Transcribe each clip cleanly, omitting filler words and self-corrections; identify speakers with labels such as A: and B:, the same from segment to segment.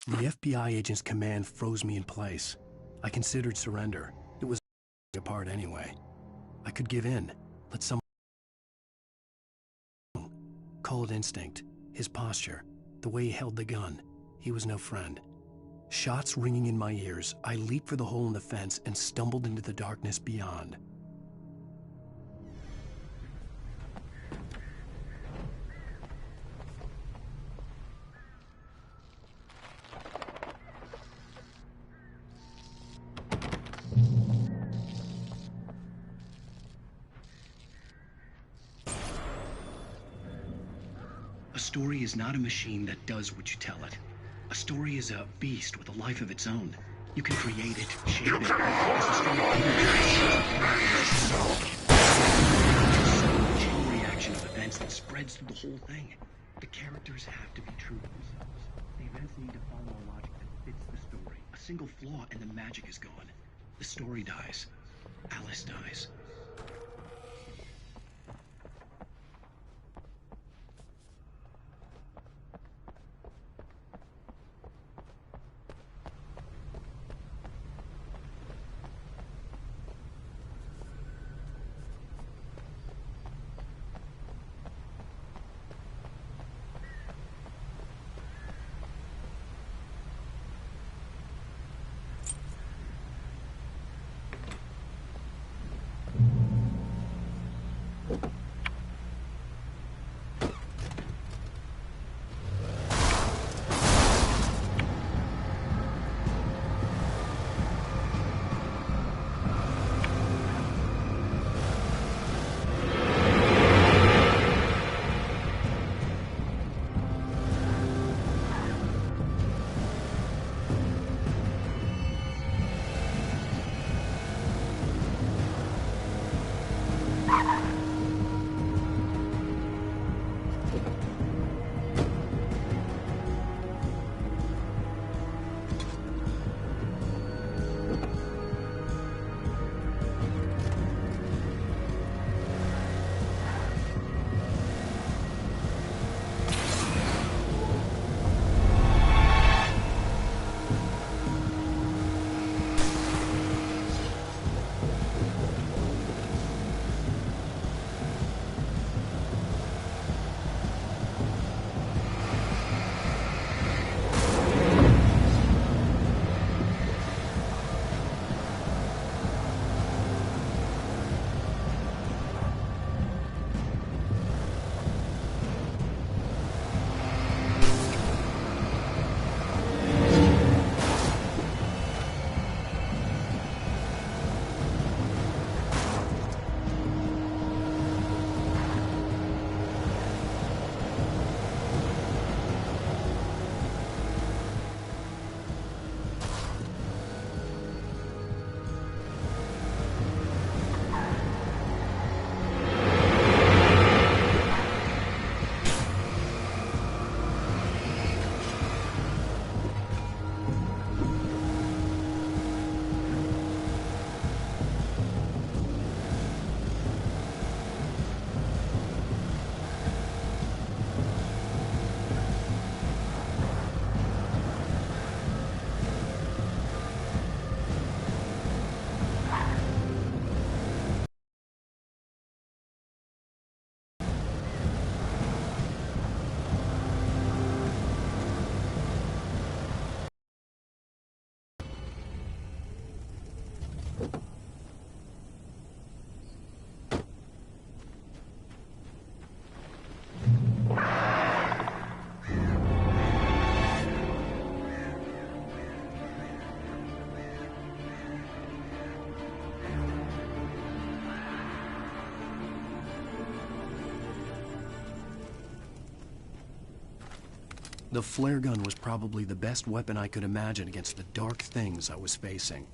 A: The FBI agent's command froze me in place. I considered surrender. It was apart anyway. I could give in, let someone... Cold instinct, his posture, the way he held the gun. He was no friend. Shots ringing in my ears, I leaped for the hole in the fence and stumbled into the darkness beyond.
B: A story is not a machine that does what you tell it. A story is a beast with a life of its own. You can create it, shape it, as the story a chain reaction of events that spreads through the whole thing. The characters have to be true to themselves. The events need to follow a logic that fits the story. A single flaw and the magic is gone. The story dies. Alice dies.
A: The flare gun was probably the best weapon I could imagine against the dark things I was facing.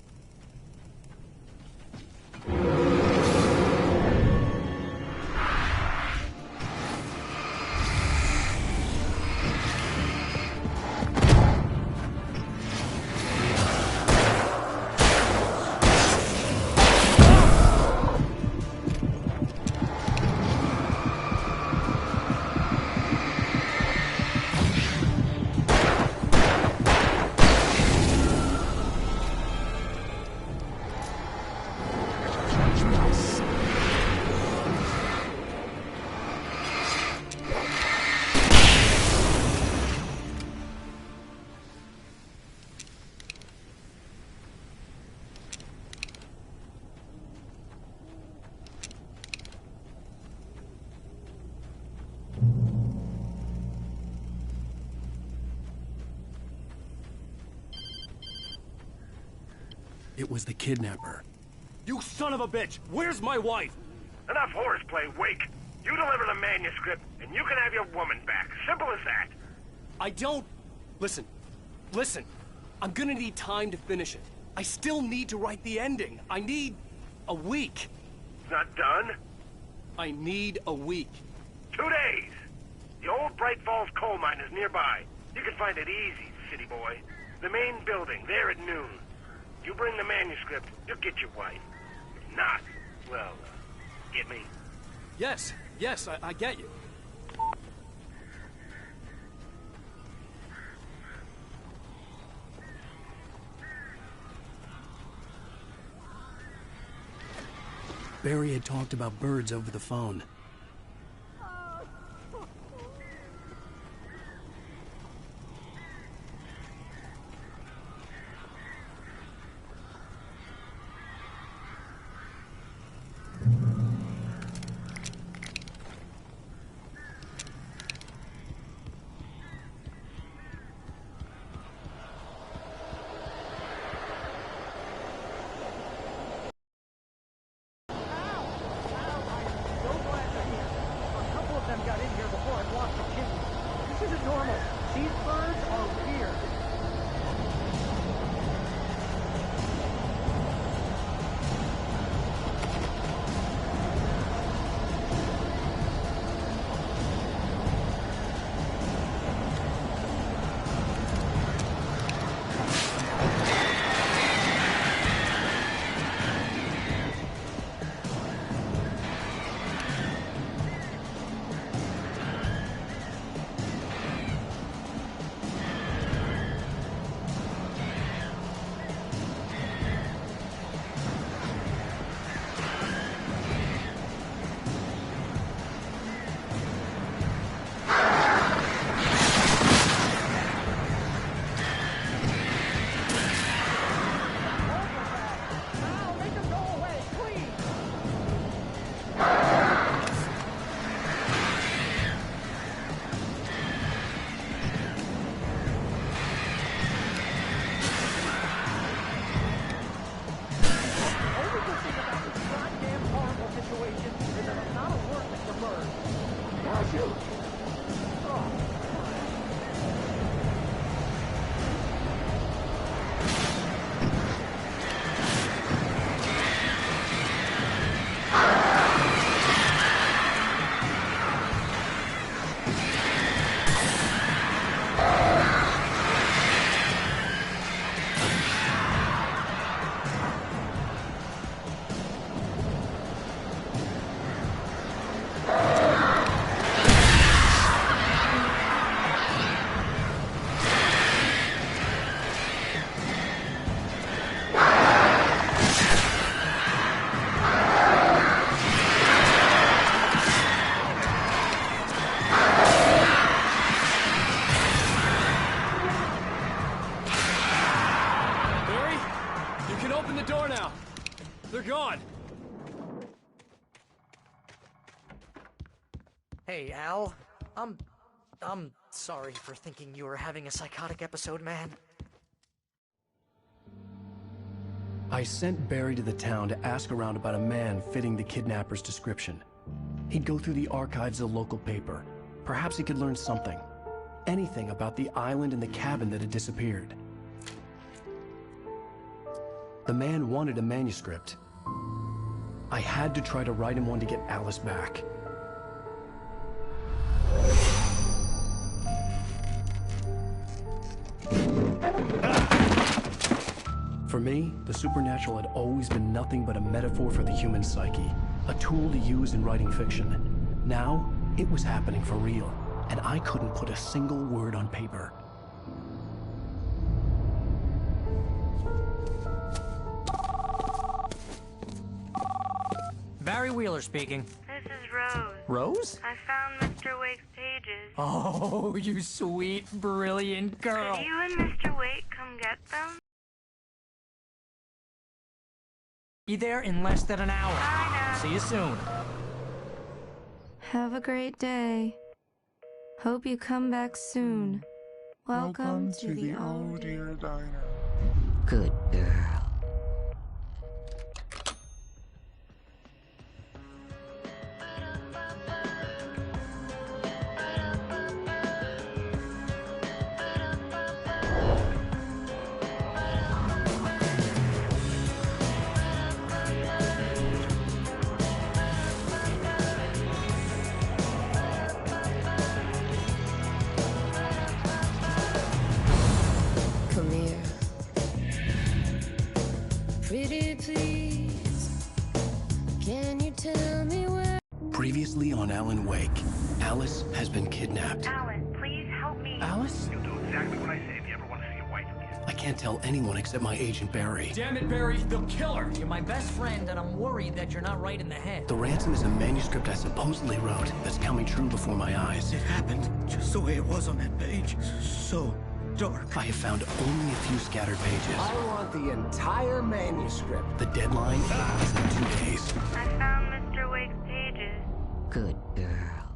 A: It was the kidnapper.
C: You son of a bitch! Where's my wife?
D: Enough horseplay, Wake. You deliver the manuscript, and you can have your woman back. Simple as that.
C: I don't... Listen. I'm gonna need time to finish it. I still need to write the ending. I need a week.
D: It's not done?
C: I need a week.
D: 2 days. The old Bright Falls coal mine is nearby. You can find it easy, city boy. The main building, there at noon. You bring the manuscript, you'll get your wife. If not, well, get me?
C: Yes, I get you.
A: Barry had talked about birds over the phone.
E: Hey, Al. I'm sorry for thinking you were having a psychotic episode, man.
A: I sent Barry to the town to ask around about a man fitting the kidnapper's description. He'd go through the archives of the local paper. Perhaps he could learn something. Anything about the island and the cabin that had disappeared. The man wanted a manuscript. I had to try to write him one to get Alice back. For me, the supernatural had always been nothing but a metaphor for the human psyche, a tool to use in writing fiction. Now, it was happening for real, and I couldn't put a single word on paper.
E: Barry Wheeler speaking.
F: This is Rose.
E: Rose?
F: I found Mr. Wake's pages.
E: Oh, you sweet, brilliant girl.
F: Could you and Mr. Wake come get them?
E: Be there in less than an hour.
F: I know.
E: See you soon.
G: Have a great day. Hope you come back soon. Welcome to the
H: Oh Dear Diner.
E: Good girl.
H: Pretty please, can you tell me where?
A: Previously on Alan Wake, Alice has been kidnapped.
F: Alan, please help me.
A: Alice?
D: You'll do exactly what I say if you ever want to see your wife again.
A: I can't tell anyone except my agent Barry.
C: Damn it, Barry, they'll kill her.
E: You're my best friend, and I'm worried that you're not right in the head.
A: The ransom is a manuscript I supposedly wrote that's coming true before my eyes.
I: It happened just the way it was on that page. So dark.
A: I have found only a few scattered pages.
J: I want the entire manuscript.
A: The deadline is in 2 days.
F: I found Mr. Wake's pages.
E: Good girl.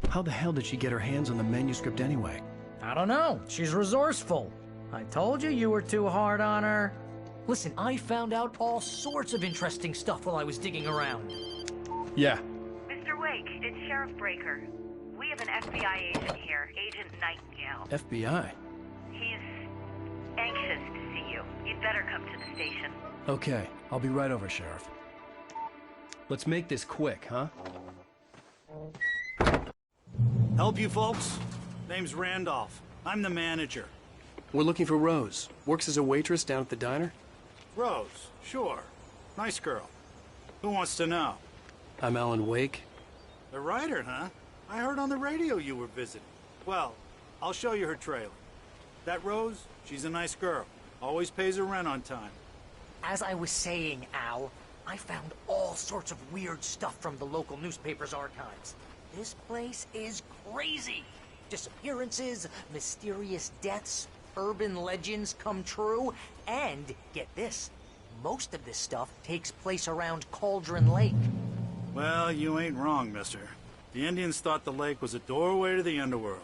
A: How the hell did she get her hands on the manuscript anyway?
E: I don't know. She's resourceful. I told you you were too hard on her. Listen, I found out all sorts of interesting stuff while I was digging around.
A: Yeah.
F: Mr. Wake, it's Sheriff Breaker. We have an FBI agent here, Agent Nightingale.
A: FBI?
F: He's anxious to see you. You'd better come to the station.
A: Okay, I'll be right over, Sheriff. Let's make this quick, huh?
I: Help you folks? Name's Randolph. I'm the manager.
C: We're looking for Rose. Works as a waitress down at the diner.
I: Rose, sure. Nice girl. Who wants to know?
C: I'm Alan Wake.
I: The writer, huh? I heard on the radio you were visiting. Well, I'll show you her trailer. That Rose, she's a nice girl. Always pays her rent on time.
E: As I was saying, Al, I found all sorts of weird stuff from the local newspaper's archives. This place is crazy. Disappearances, mysterious deaths, urban legends come true, and get this, most of this stuff takes place around Cauldron Lake.
I: Well, you ain't wrong, mister. The Indians thought the lake was a doorway to the underworld.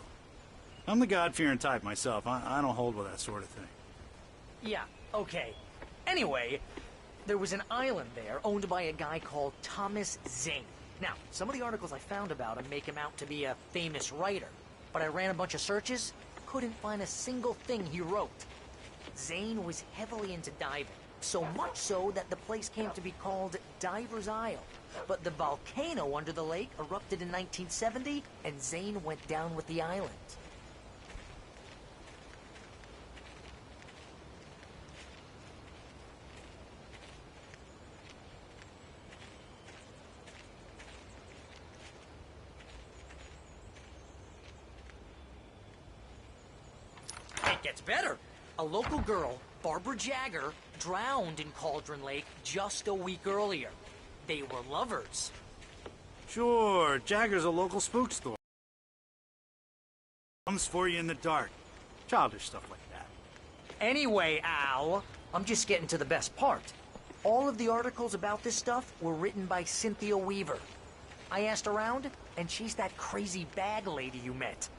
I: I'm the God-fearing type myself. I don't hold with that sort of thing.
E: Yeah, okay. Anyway, there was an island there owned by a guy called Thomas Zane. Now, some of the articles I found about him make him out to be a famous writer, but I ran a bunch of searches, couldn't find a single thing he wrote. Zane was heavily into diving, so much so that the place came to be called Diver's Isle. But the volcano under the lake erupted in 1970, and Zane went down with the island. It gets better. A local girl, Barbara Jagger, drowned in Cauldron Lake just a week earlier. They were lovers.
I: Sure, Jagger's a local spook store. Comes for you in the dark. Childish stuff like that.
E: Anyway, Al, I'm just getting to the best part. All of the articles about this stuff were written by Cynthia Weaver. I asked around, and she's that crazy bag lady you met.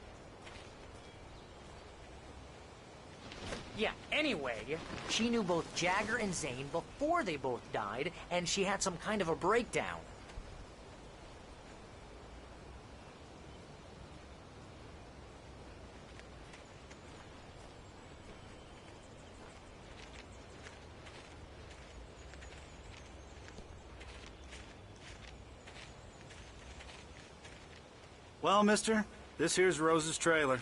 E: Yeah, anyway, she knew both Jagger and Zane before they both died, and she had some kind of a breakdown.
I: Well, mister, this here's Rose's trailer.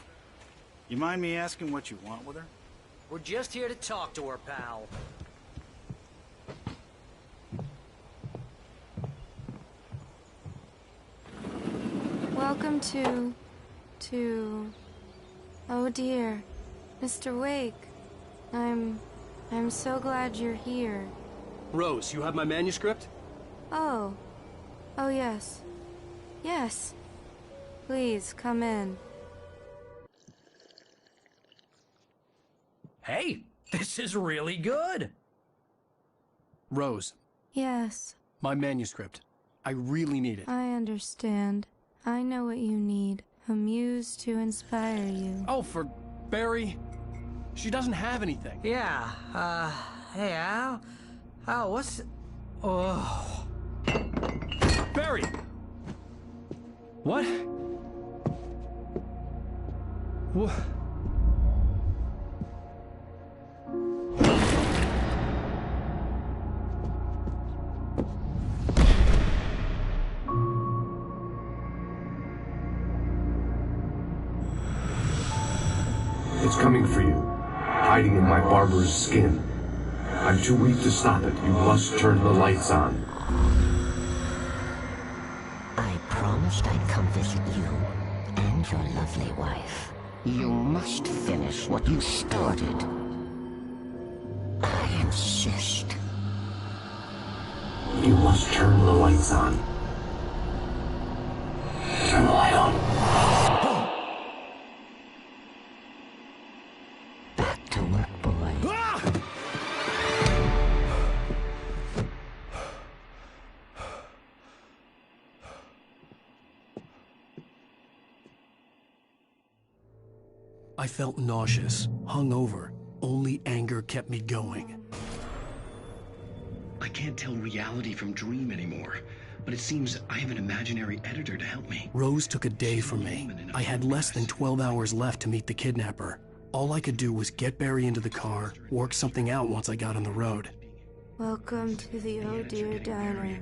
I: You mind me asking what you want with her?
E: We're just here to talk to her, pal.
G: Welcome to... Oh dear. Mr. Wake. I'm so glad you're here.
C: Rose, you have my manuscript?
G: Oh. Oh yes. Yes. Please, come in.
E: Hey, this is really good.
A: Rose,
G: Yes,
A: my manuscript. I really need it.
G: I understand. I know what you need. A muse to inspire you.
A: Oh, for Barry? She doesn't have anything.
E: Yeah, hey, Al? Al, what's... Oh...
A: Barry! What? What?
J: It's coming for you.
K: hiding in my barber's skin. I'm too weak to stop it. You must turn the lights on.
L: I promised I'd come visit you and your lovely wife. You must finish what you started. I insist.
K: You must turn the lights on. Turn the light on.
L: Back to work, boy.
A: I felt nauseous, hungover. Only anger kept me going.
B: I can't tell reality from dream anymore, but it seems I have an imaginary editor to help me.
A: Rose took a day from me. I had less than 12 hours left to meet the kidnapper. All I could do was get Barry into the car, work something out once I got on the road.
G: Welcome to the Oh Dear Diner.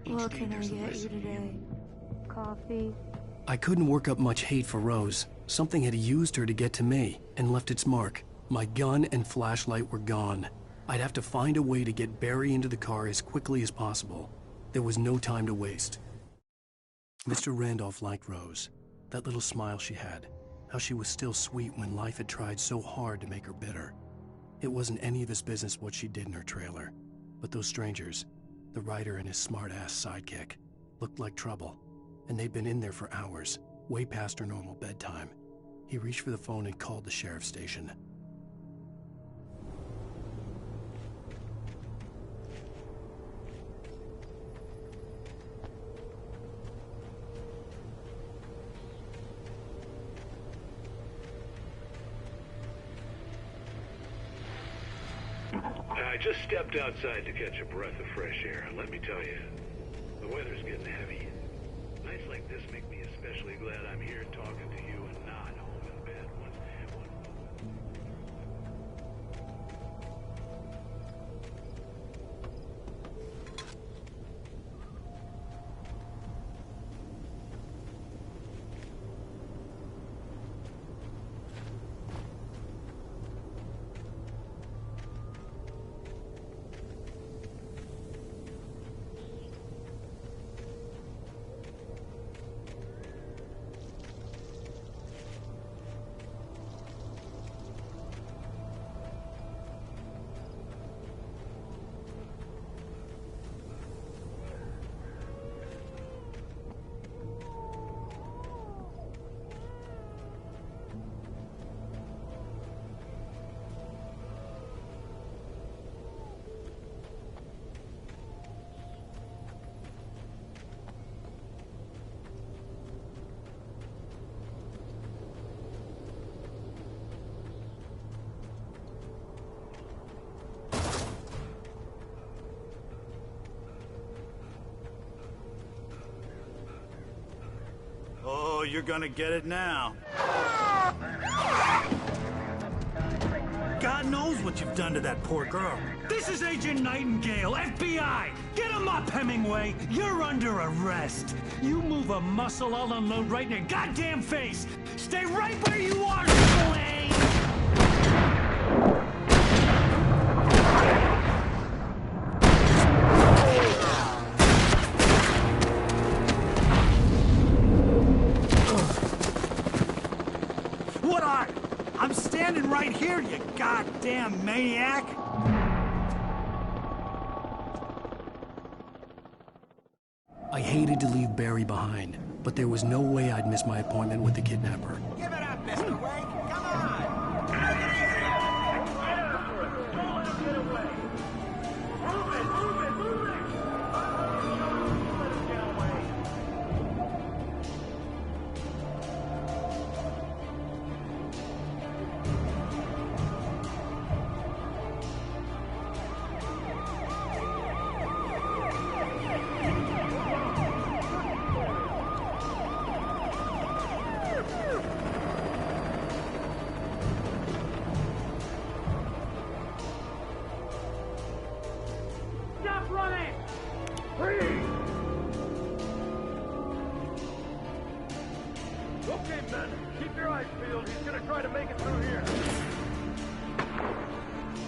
G: What can I get you today? Coffee?
A: I couldn't work up much hate for Rose. Something had used her to get to me and left its mark. My gun and flashlight were gone. I'd have to find a way to get Barry into the car as quickly as possible. There was no time to waste. Mr. Randolph liked Rose. That little smile she had. How she was still sweet when life had tried so hard to make her bitter. It wasn't any of his business what she did in her trailer. But those strangers, the writer and his smart-ass sidekick, looked like trouble. And they'd been in there for hours, way past her normal bedtime. He reached for the phone and called the sheriff's station.
M: I just stepped outside to catch a breath of fresh air. Let me tell you, the weather's getting heavy. Nights like this make me especially glad I'm here talking to you and not home in bed.
I: Oh, you're gonna get it now. God knows what you've done to that poor girl.
N: This is Agent Nightingale, FBI! Get him up, Hemingway! You're under arrest! You move a muscle, I'll unload right in your goddamn face! Stay right where you are, Slane!
I: I'm standing right here, you goddamn maniac!
A: I hated to leave Barry behind, but there was no way I'd miss my appointment with the kidnapper.
J: Give it up, Mr. Wake! Come on!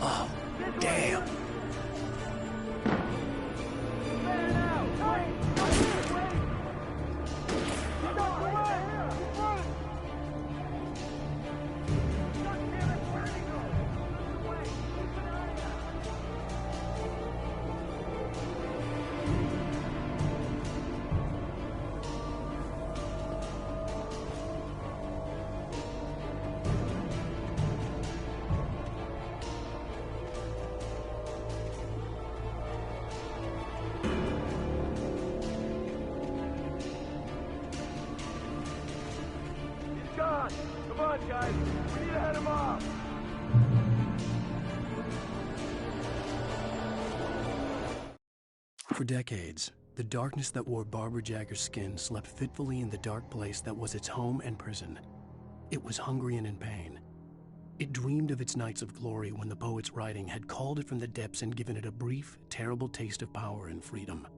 A: Oh, damn.
D: Come on, guys. We need to head him off.
A: For decades, the darkness that wore Barbara Jagger's skin slept fitfully in the dark place that was its home and prison. It was hungry and in pain. It dreamed of its nights of glory when the poet's writing had called it from the depths and given it a brief, terrible taste of power and freedom.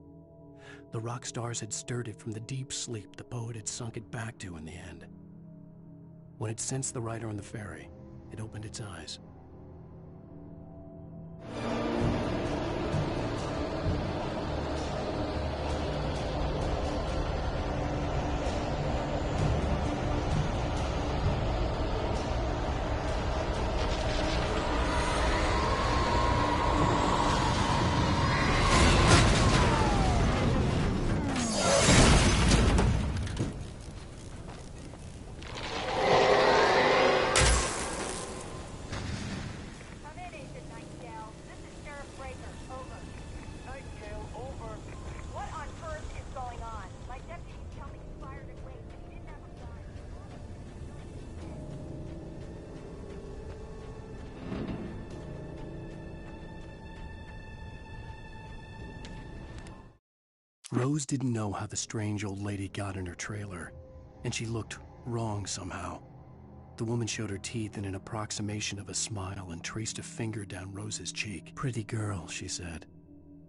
A: The rock stars had stirred it from the deep sleep the poet had sunk it back to in the end. When it sensed the writer on the ferry, it opened its eyes. Rose didn't know how the strange old lady got in her trailer, and she looked wrong somehow. The woman showed her teeth in an approximation of a smile and traced a finger down Rose's cheek. "Pretty girl," she said.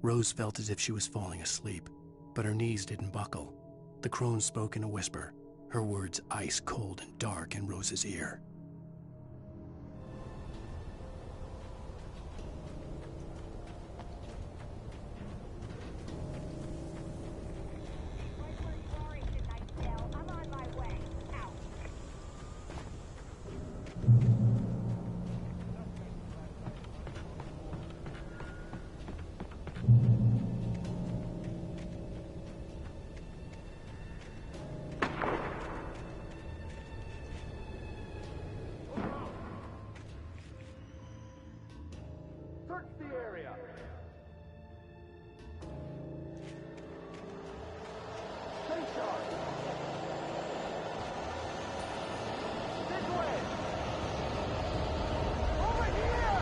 A: Rose felt as if she was falling asleep, but her knees didn't buckle. The crone spoke in a whisper, her words ice cold and dark in Rose's ear.
D: Search the area. Stay sharp. This way. Over here.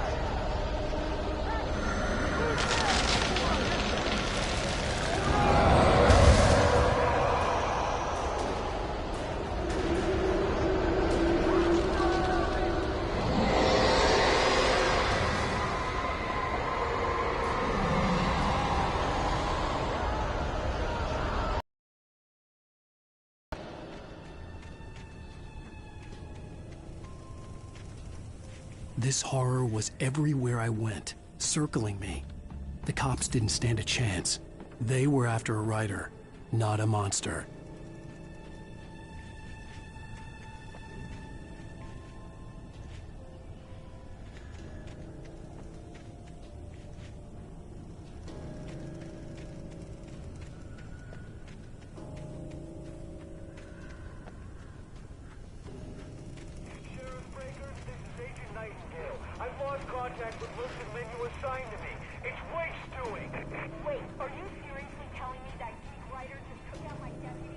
A: This horror was everywhere I went, circling me. The cops didn't stand a chance. They were after a writer, not a monster.
D: I've lost contact with Wilson men you assigned to me. It's Wake's doing.
F: Wait, are you seriously telling me that geek writer just took out my deputy?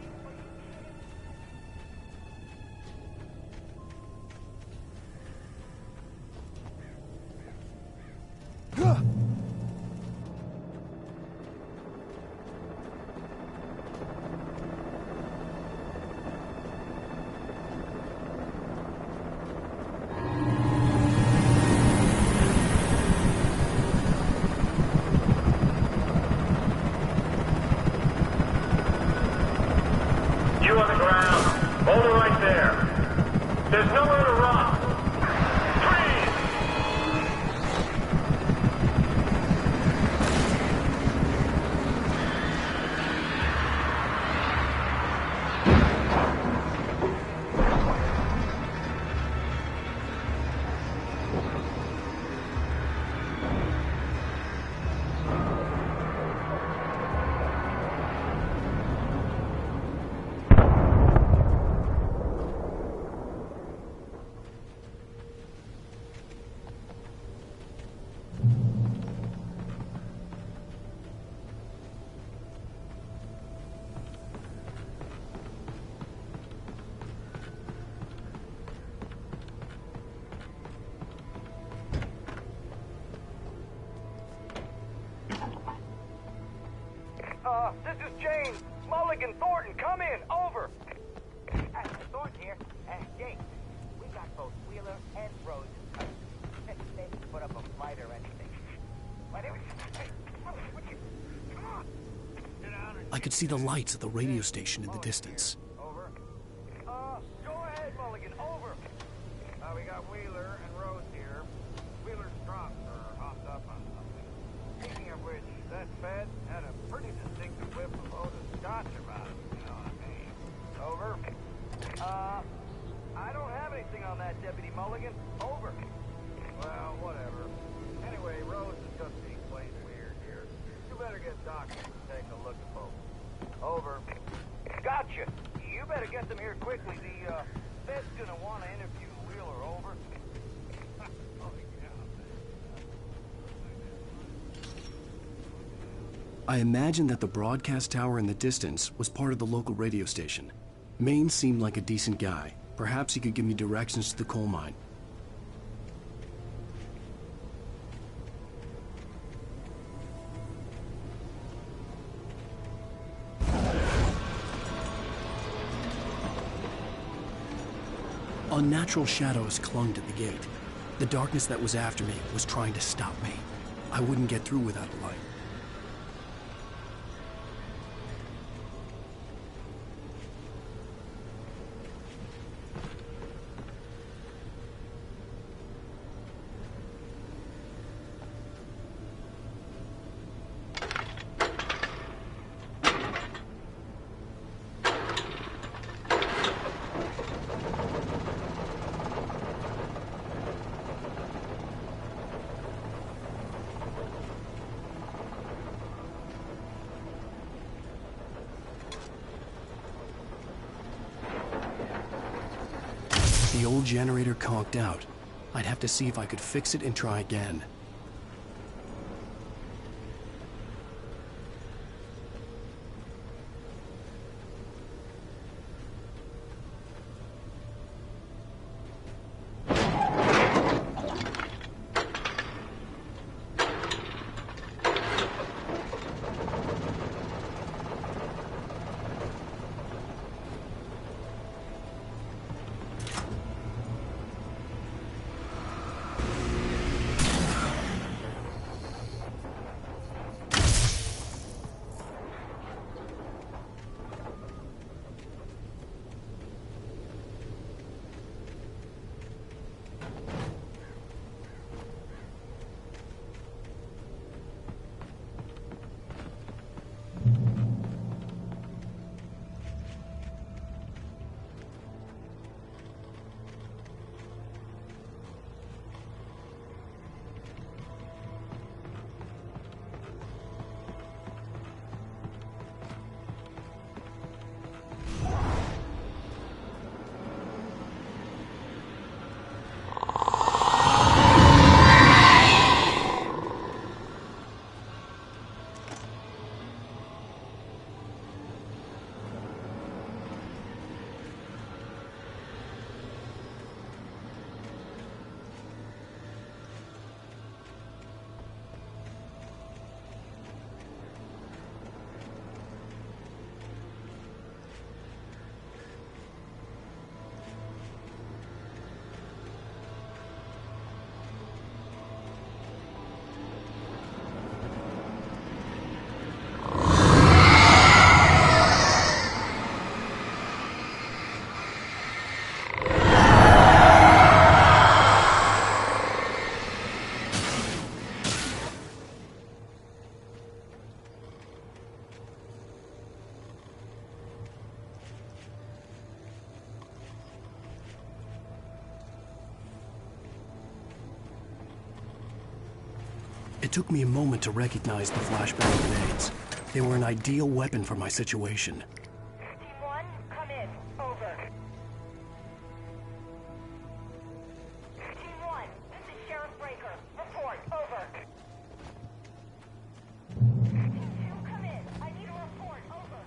O: This is James. Mulligan, Thornton, come in. Over.
P: Thornton here. James, we got both Wheeler and Rose. They can put up a fight or anything. But it was... Hey, would you... Come on. Sit down and...
A: I could see the lights at the radio station in the distance.
O: Over. Go ahead, Mulligan. Over. We got Wheeler and Rose here. Wheeler's drunk or hopped up on something. Speaking of which, that Fed had a pretty distinctive whiff of load of scotch about him, you know what I mean? Over. I don't have anything on that, Deputy Mulligan. Over. Well, whatever. Anyway, Rose is just being plain weird here. You better get doctors to take a look at both. Over. Gotcha. You better get them here quickly. The Fed's gonna want to interview Wheeler. Over.
A: I imagined that the broadcast tower in the distance was part of the local radio station. Maine seemed like a decent guy. Perhaps he could give me directions to the coal mine. Unnatural shadows clung to the gate. The darkness that was after me was trying to stop me. I wouldn't get through without a light. The old generator conked out. I'd have to see if I could fix it and try again. It took me a moment to recognize the flashbang grenades. They were an ideal weapon for my situation.
P: Team 1, come in. Over. Team 1, this is Sheriff Breaker. Report. Over. Team 2, come in. I need a report. Over.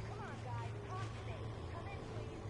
P: Come on, guys. Talk to me. Come in, please.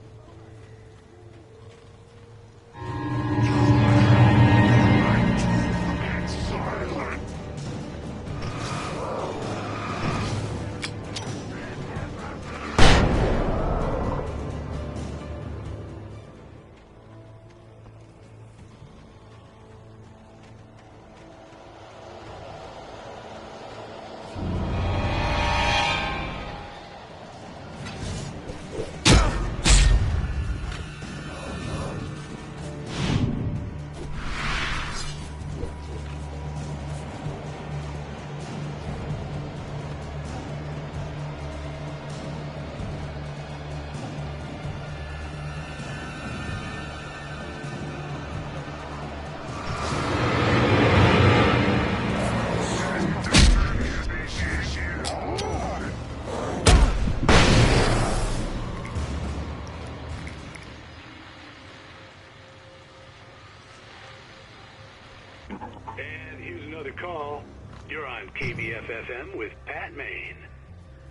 M: And here's another call. You're on KBFFM with Pat Maine.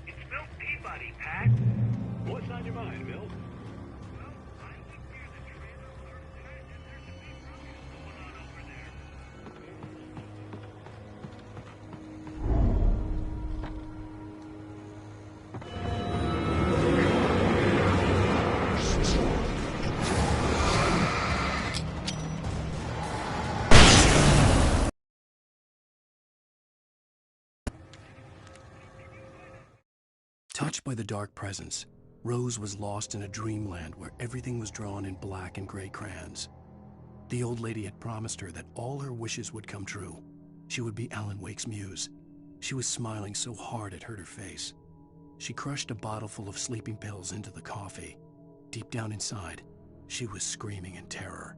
D: It's Milt Peabody, Pat.
M: What's on your mind, Milt?
A: Touched by the dark presence, Rose was lost in a dreamland where everything was drawn in black and gray crayons. The old lady had promised her that all her wishes would come true. She would be Alan Wake's muse. She was smiling so hard it hurt her face. She crushed a bottle full of sleeping pills into the coffee. Deep down inside, she was screaming in terror.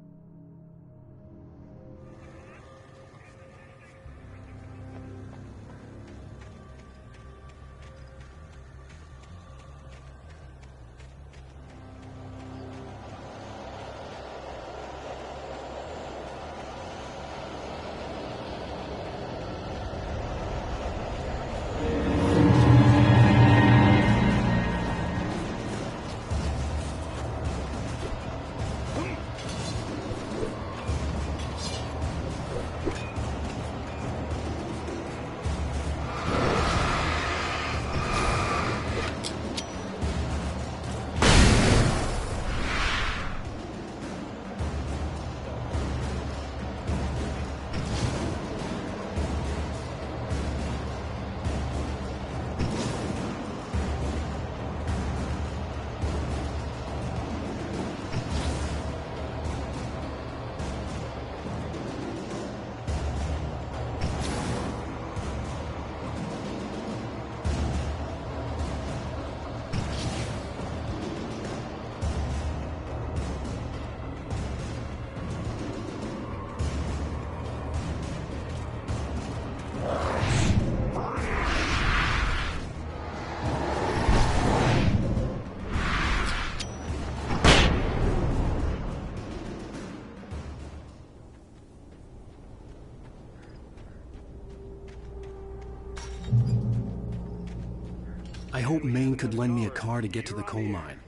A: I hoped Maine could lend me a car to get to the coal mine.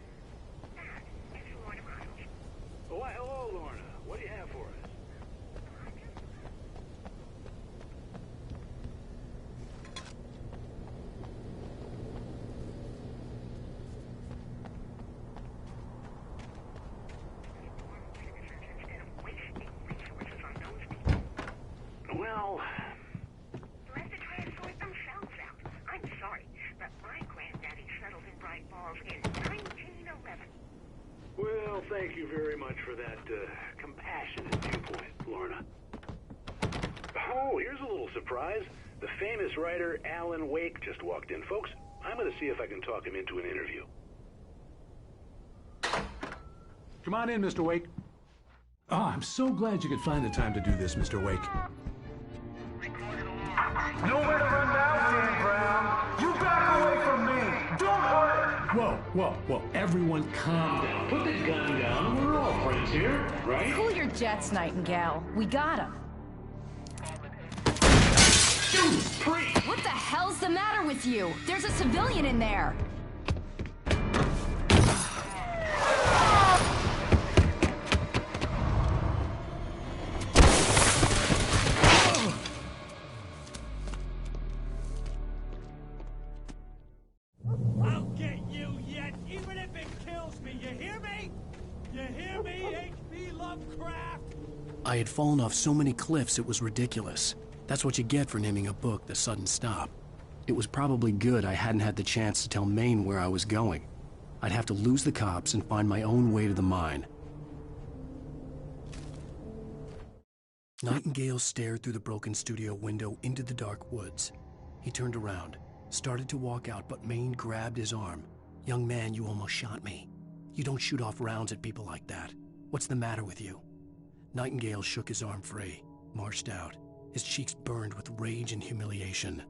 M: Why, hello, Lorna. What do you have for us? Well,
D: Let the trains sort themselves out. I'm sorry, but my granddaddy settled in Bright Falls in 1911.
M: well, thank you very much for that compassionate viewpoint, Lorna. Oh, here's a little surprise. The famous writer Alan Wake just walked in. Folks, I'm going to see if I can talk him into an interview.
Q: Come on in, Mr. Wake. Oh, I'm so glad you could find the time to do this, Mr. Wake.
J: Nowhere to run now, Dan Brown. You back away from me. Don't hurt.
Q: Whoa. Everyone calm down. Put the gun down. We're all friends here, right?
R: Cool your jets, Nightingale. We got him. What the hell's the matter with you? There's a civilian in there.
N: I'll get you yet, even if it kills me. You hear me? You hear me, H.P. Lovecraft?
A: I had fallen off so many cliffs it was ridiculous. That's what you get for naming a book The Sudden Stop. It was probably good I hadn't had the chance to tell Maine where I was going. I'd have to lose the cops and find my own way to the mine. Nightingale stared through the broken studio window into the dark woods. He turned around, started to walk out, but Maine grabbed his arm. "Young man, you almost shot me. You don't shoot off rounds at people like that. What's the matter with you?" Nightingale shook his arm free, marched out. His cheeks burned with rage and humiliation.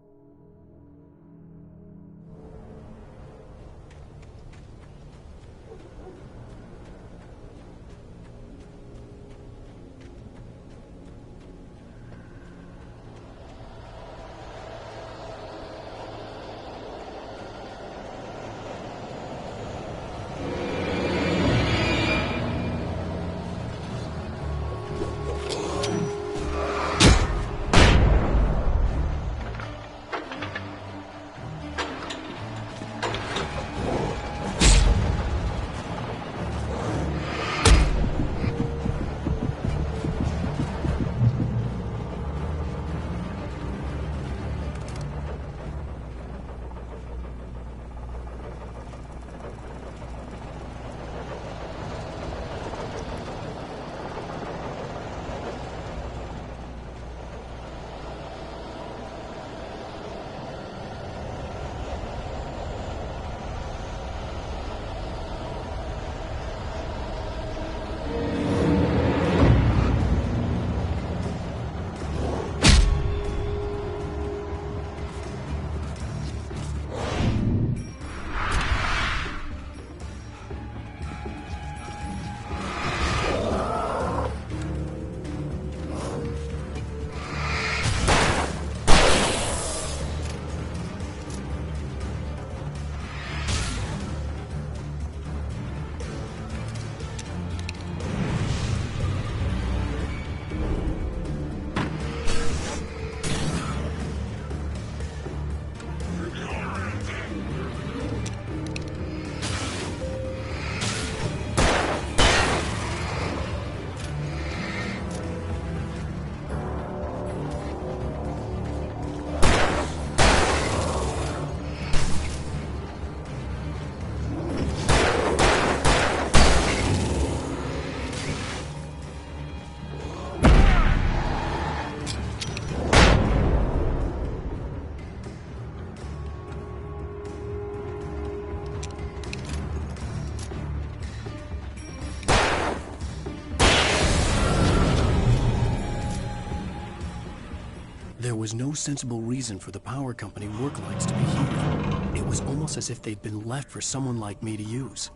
A: There was no sensible reason for the power company work lights to be here. It was almost as if they'd been left for someone like me to use.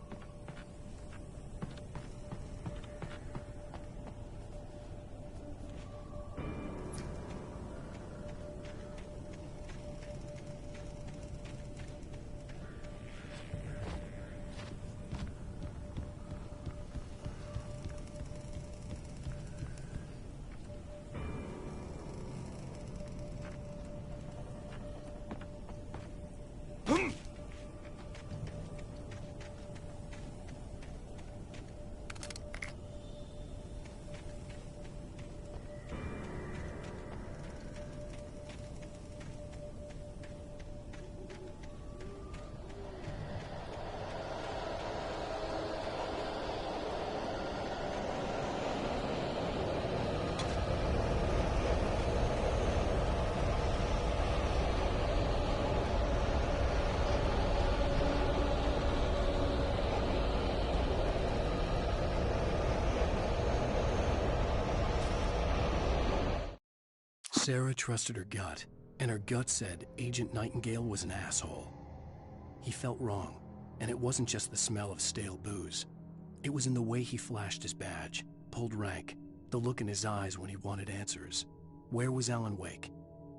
A: Sarah trusted her gut, and her gut said Agent Nightingale was an asshole. He felt wrong, and it wasn't just the smell of stale booze. It was in the way he flashed his badge, pulled rank, the look in his eyes when he wanted answers. Where was Alan Wake?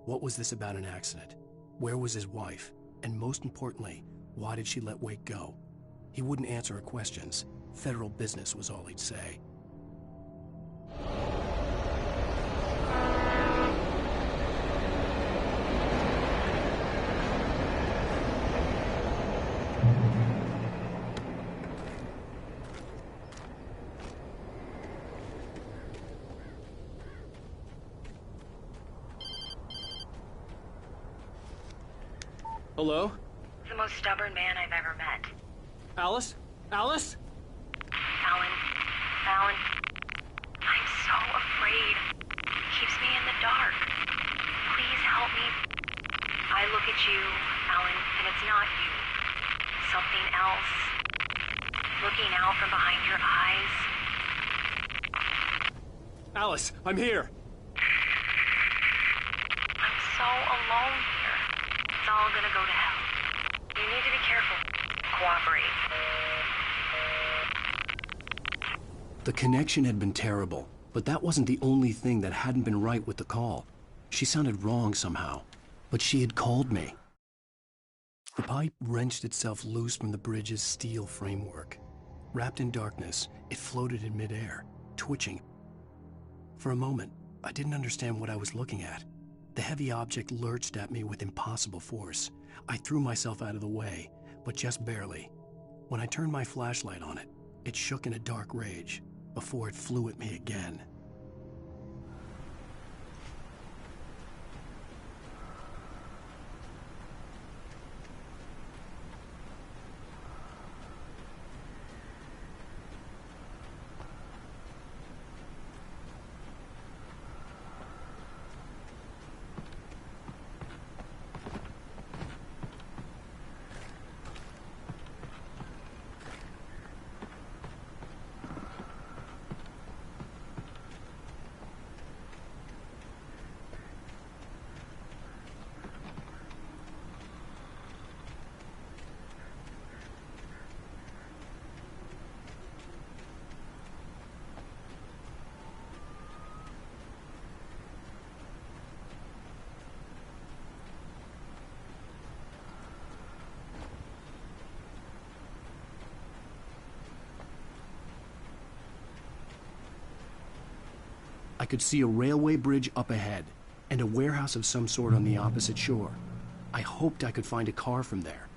A: What was this about an accident? Where was his wife? And most importantly, why did she let Wake go? He wouldn't answer her questions. Federal business was all he'd say.
C: Hello?
F: The most stubborn man I've ever met.
C: Alice? Alice?
F: Alan. Alan. I'm so afraid. Keeps me in the dark. Please help me. I look at you, Alan, and it's not you. Something else. Looking out from behind your eyes.
C: Alice, I'm here.
F: I'm so alone here. It's all gonna go to hell. You need to be careful. Cooperate.
A: The connection had been terrible, but that wasn't the only thing that hadn't been right with the call. She sounded wrong somehow, but she had called me. The pipe wrenched itself loose from the bridge's steel framework. Wrapped in darkness, it floated in midair, twitching. For a moment, I didn't understand what I was looking at. The heavy object lurched at me with impossible force. I threw myself out of the way, but just barely. When I turned my flashlight on it, it shook in a dark rage before it flew at me again. I could see a railway bridge up ahead, and a warehouse of some sort on the opposite shore. I hoped I could find a car from there.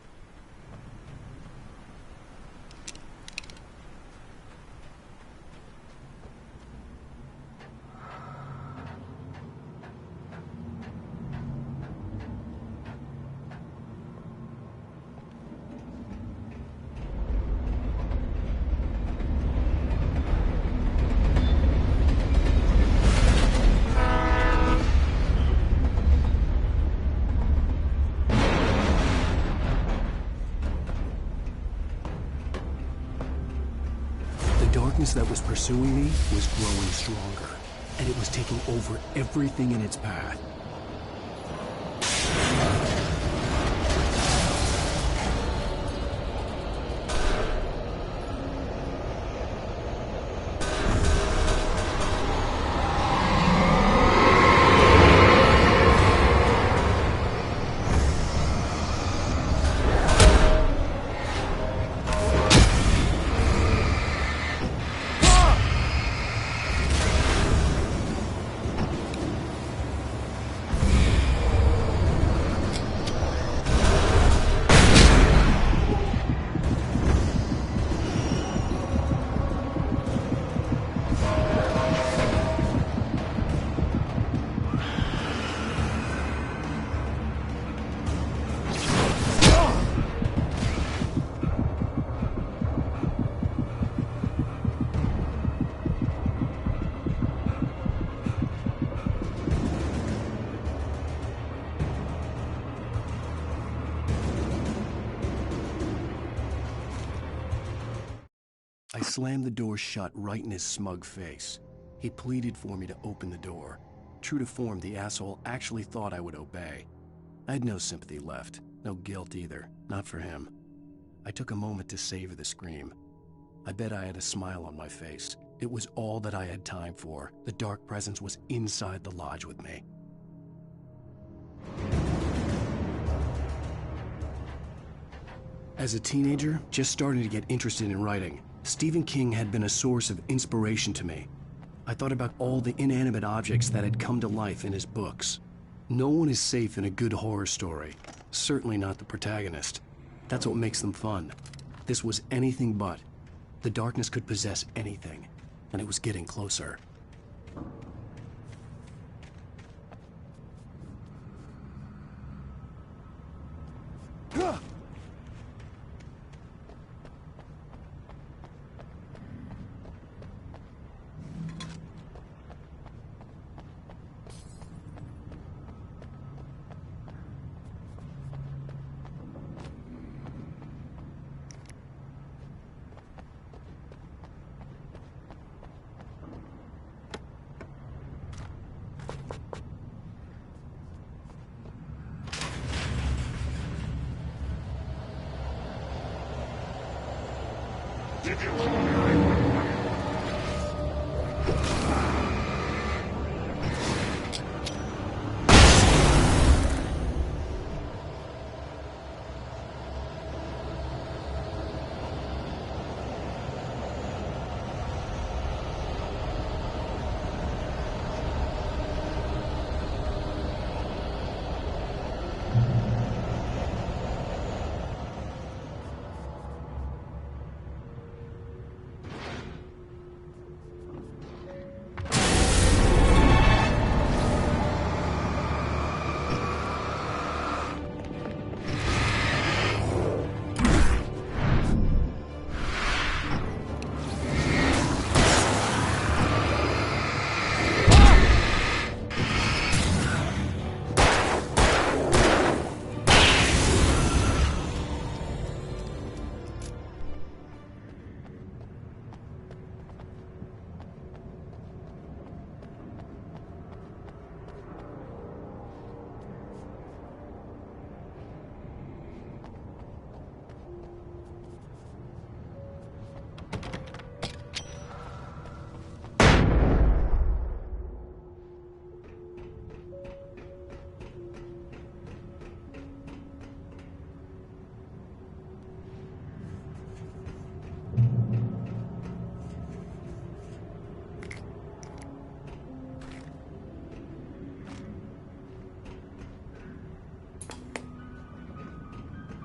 A: The darkness that was pursuing me was growing stronger, and it was taking over everything in its path. slammed the door shut right in his smug face. He pleaded for me to open the door. True to form, the asshole actually thought I would obey. I had no sympathy left, no guilt either, not for him. I took a moment to savor the scream. I bet I had a smile on my face. It was all that I had time for. The dark presence was inside the lodge with me. As a teenager, just starting to get interested in writing, Stephen King had been a source of inspiration to me. I thought about all the inanimate objects that had come to life in his books. No one is safe in a good horror story. Certainly not the protagonist. That's what makes them fun. This was anything but. The darkness could possess anything, and it was getting closer.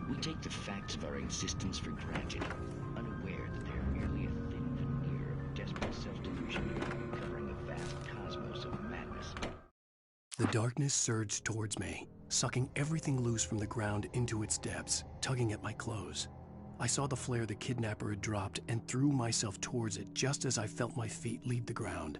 S: We take the facts of our existence for granted, unaware that they are merely a thin veneer of desperate self-delusion, covering a vast cosmos of madness.
A: The darkness surged towards me, sucking everything loose from the ground into its depths, tugging at my clothes. I saw the flare the kidnapper had dropped and threw myself towards it just as I felt my feet leave the ground.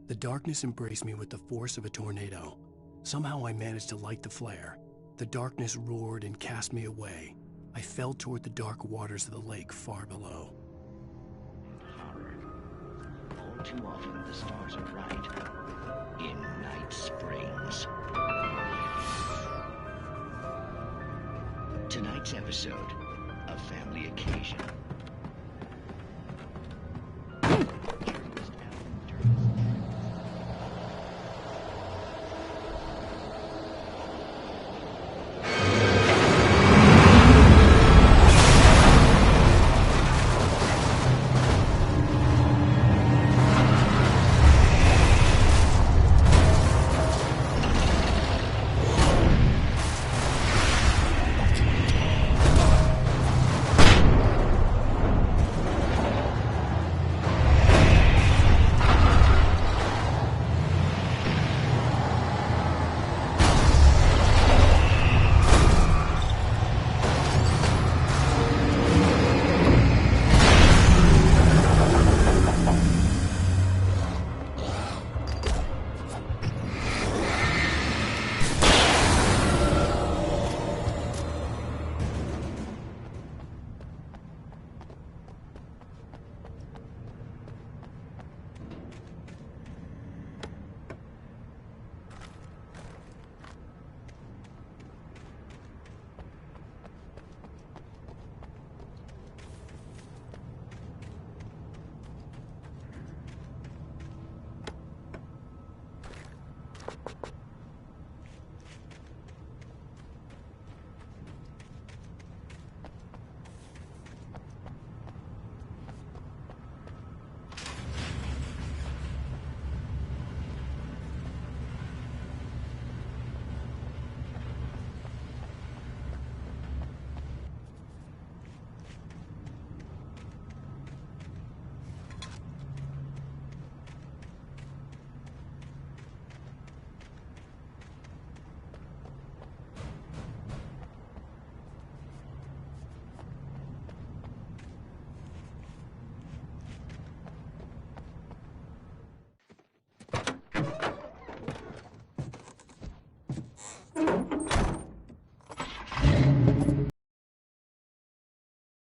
A: The darkness embraced me with the force of a tornado. Somehow I managed to light the flare. The darkness roared and cast me away. I fell toward the dark waters of the lake far below.
S: Horror. All too often the stars are right. In Night Springs. Tonight's episode, a family occasion.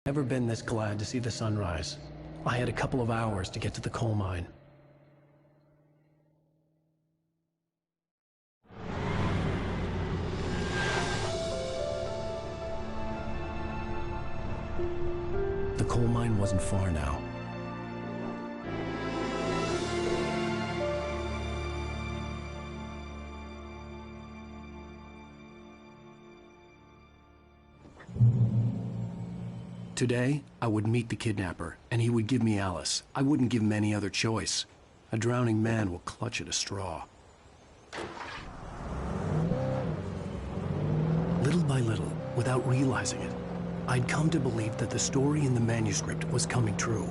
A: Never been this glad to see the sunrise. I had a couple of hours to get to the coal mine. The coal mine wasn't far now. Today, I would meet the kidnapper, and he would give me Alice. I wouldn't give him any other choice. A drowning man will clutch at a straw. Little by little, without realizing it, I'd come to believe that the story in the manuscript was coming true.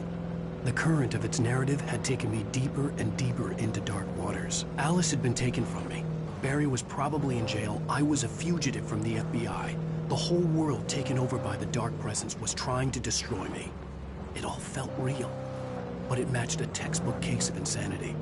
A: The current of its narrative had taken me deeper and deeper into dark waters. Alice had been taken from me. Barry was probably in jail. I was a fugitive from the FBI. The whole world taken over by the Dark Presence was trying to destroy me. It all felt real, but it matched a textbook case of insanity.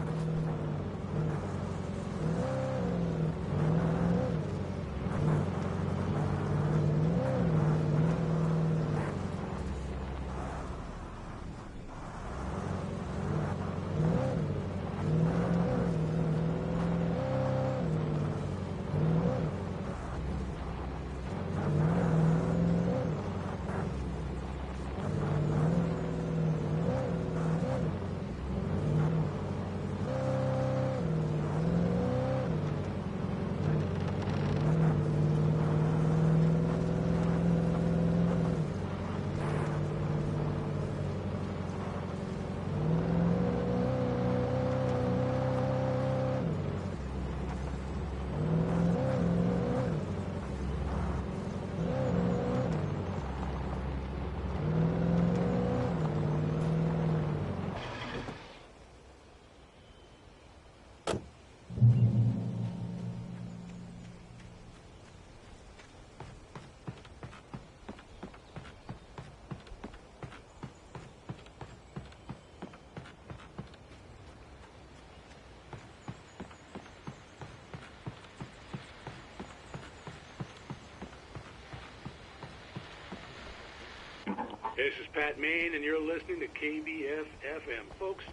M: This is Pat Main, and you're listening to KBF-FM. Folks,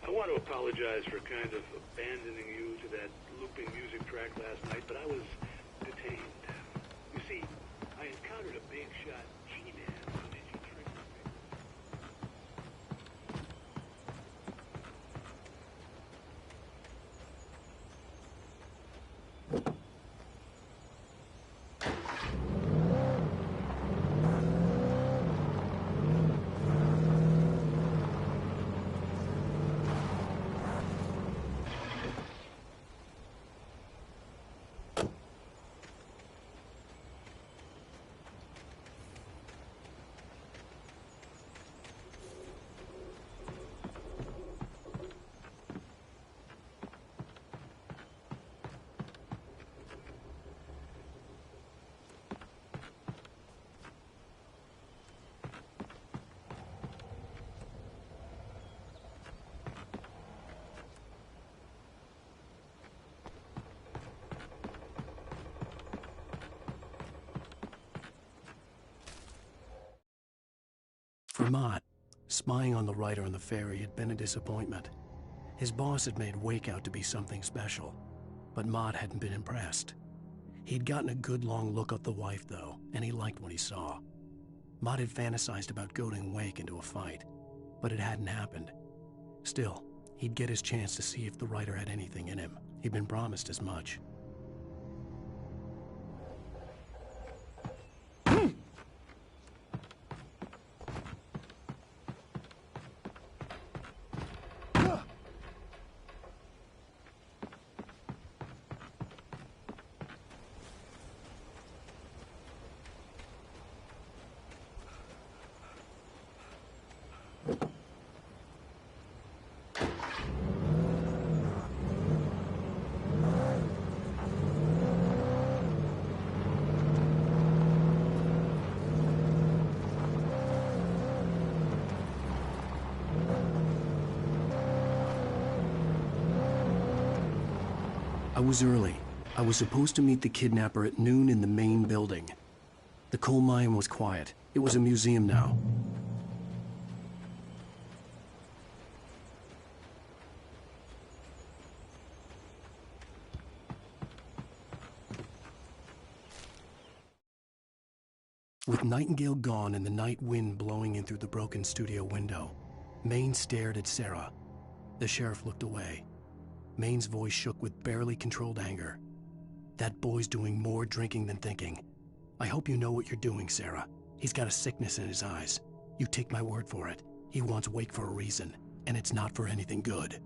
M: I want to apologize for kind of abandoning you to that looping music track last night, but I was detained. You see, I encountered a big shot G-Man on G3.
A: For Mott, spying on the writer on the ferry had been a disappointment. His boss had made Wake out to be something special, but Mott hadn't been impressed. He'd gotten a good long look at the wife, though, and he liked what he saw. Mott had fantasized about goading Wake into a fight, but it hadn't happened. Still, he'd get his chance to see if the writer had anything in him. He'd been promised as much. I was early, I was supposed to meet the kidnapper at noon in the main building. The coal mine was quiet. It was a museum now. With Nightingale gone and the night wind blowing in through the broken studio window, Maine stared at Sarah. The sheriff looked away. Maine's voice shook with barely controlled anger. That boy's doing more drinking than thinking. I hope you know what you're doing, Sarah. He's got a sickness in his eyes. You take my word for it. He wants Wake for a reason, and it's not for anything good.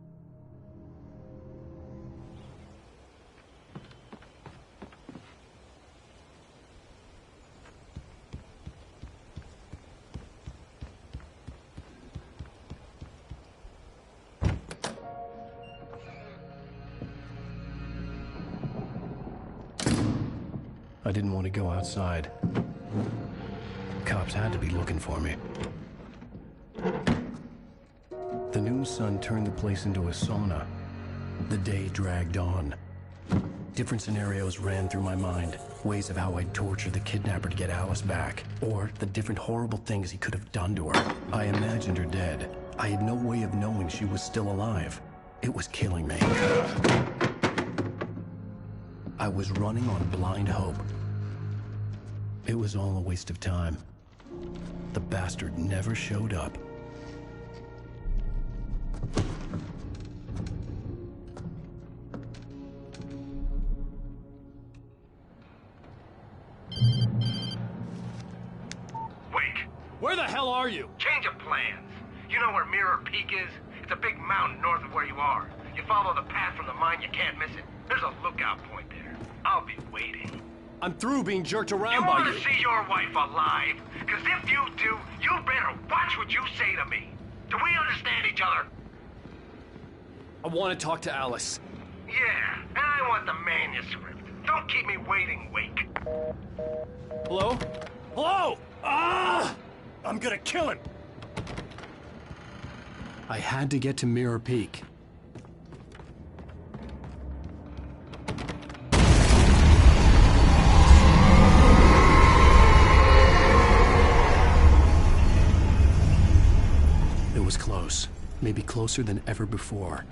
A: I didn't want to go outside. Cops had to be looking for me. The noon sun turned the place into a sauna. The day dragged on. Different scenarios ran through my mind. Ways of how I'd torture the kidnapper to get Alice back. Or the different horrible things he could have done to her. I imagined her dead. I had no way of knowing she was still alive. It was killing me. I was running on blind hope. It was all a waste of time. The bastard never showed up.
D: Wake!
C: Where the hell are you?
D: Change of plans. You know where Mirror Peak is? It's a big mountain north of where you are. You follow the path from the mine, you can't miss it. There's a lookout point there. I'll be waiting.
C: I'm through being jerked around
D: You
C: by
D: want
C: you.
D: to see your wife alive? Because if you do, you better watch what you say to me. Do we understand each other?
C: I want to talk to Alice.
D: Yeah, and I want the manuscript. Don't keep me waiting, Wake.
C: Hello? Hello! Ah! I'm gonna kill him!
A: I had to get to Mirror Peak. It was close. Maybe closer than ever before.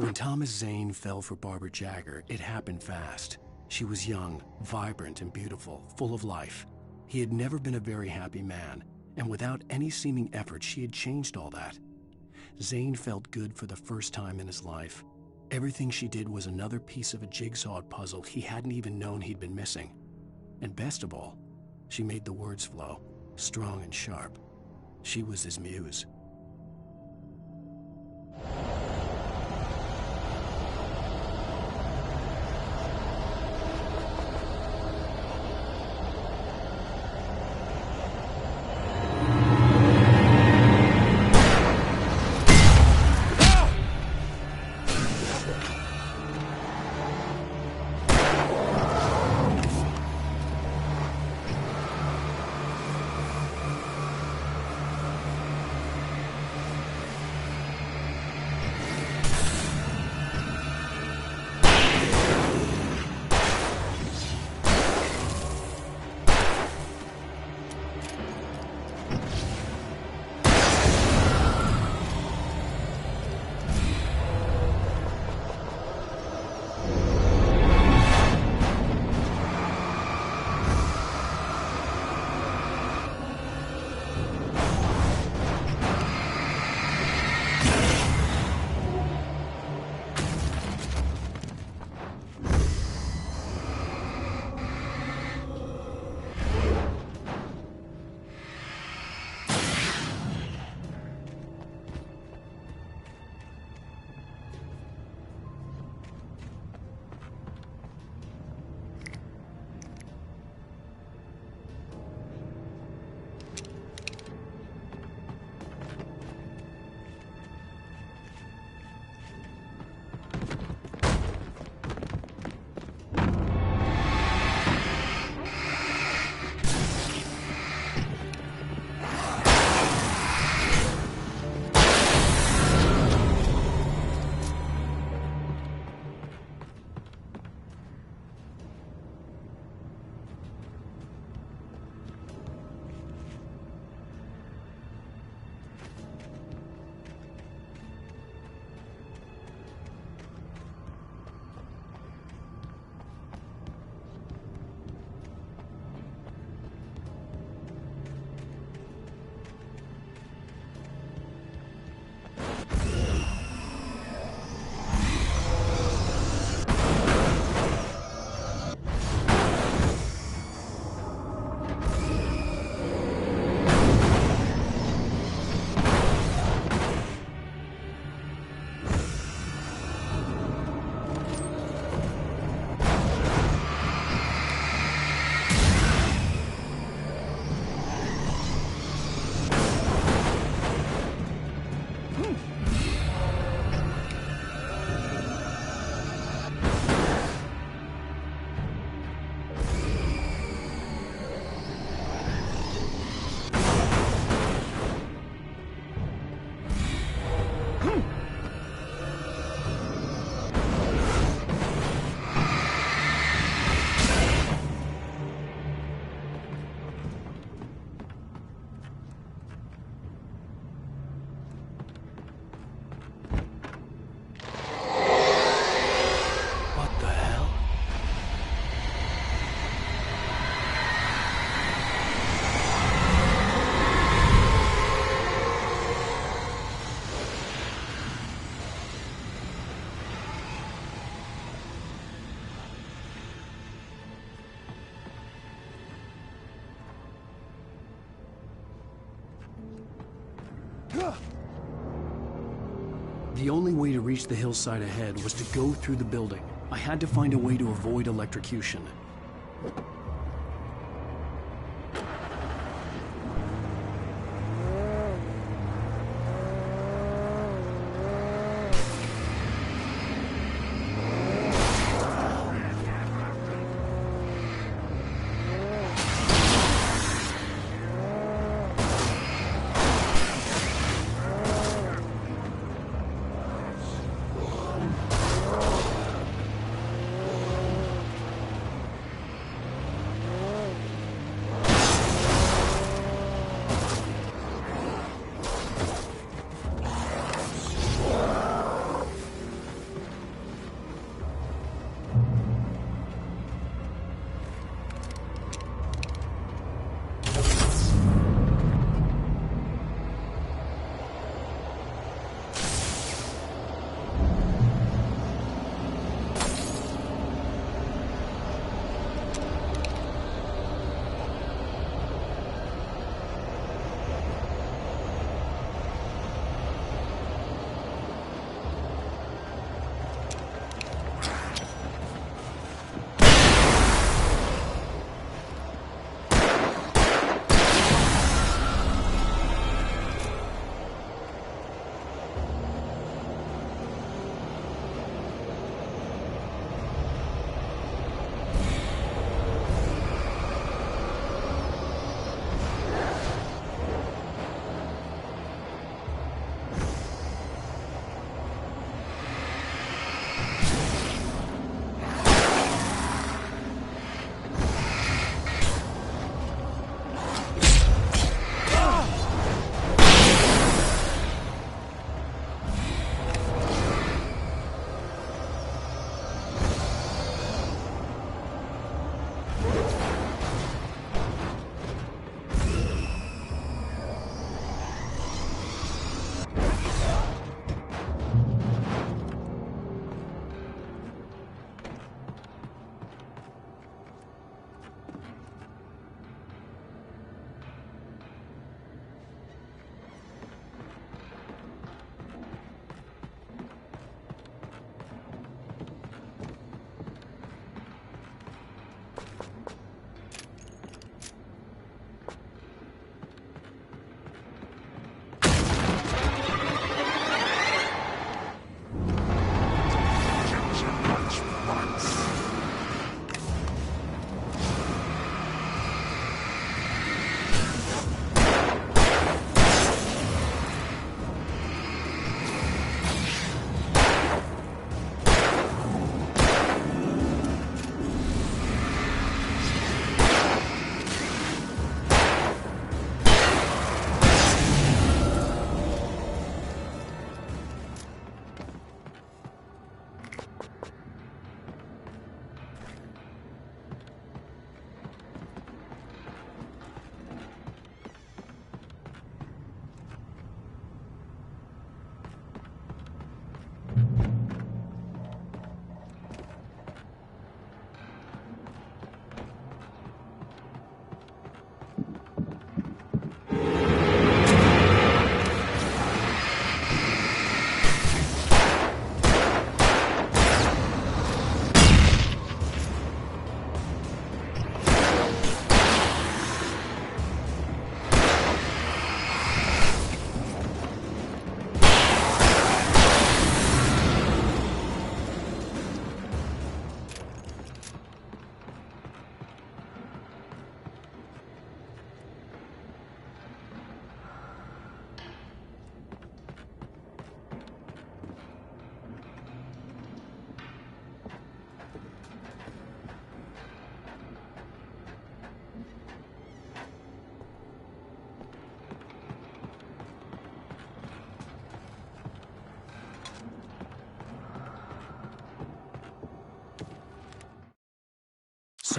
A: When Thomas Zane fell for Barbara Jagger, it happened fast. She was young, vibrant, and beautiful, full of life. He had never been a very happy man, and without any seeming effort, she had changed all that. Zane felt good for the first time in his life. Everything she did was another piece of a jigsaw puzzle he hadn't even known he'd been missing. And best of all, she made the words flow, strong and sharp. She was his muse. The only way to reach the hillside ahead was to go through the building. I had to find a way to avoid electrocution.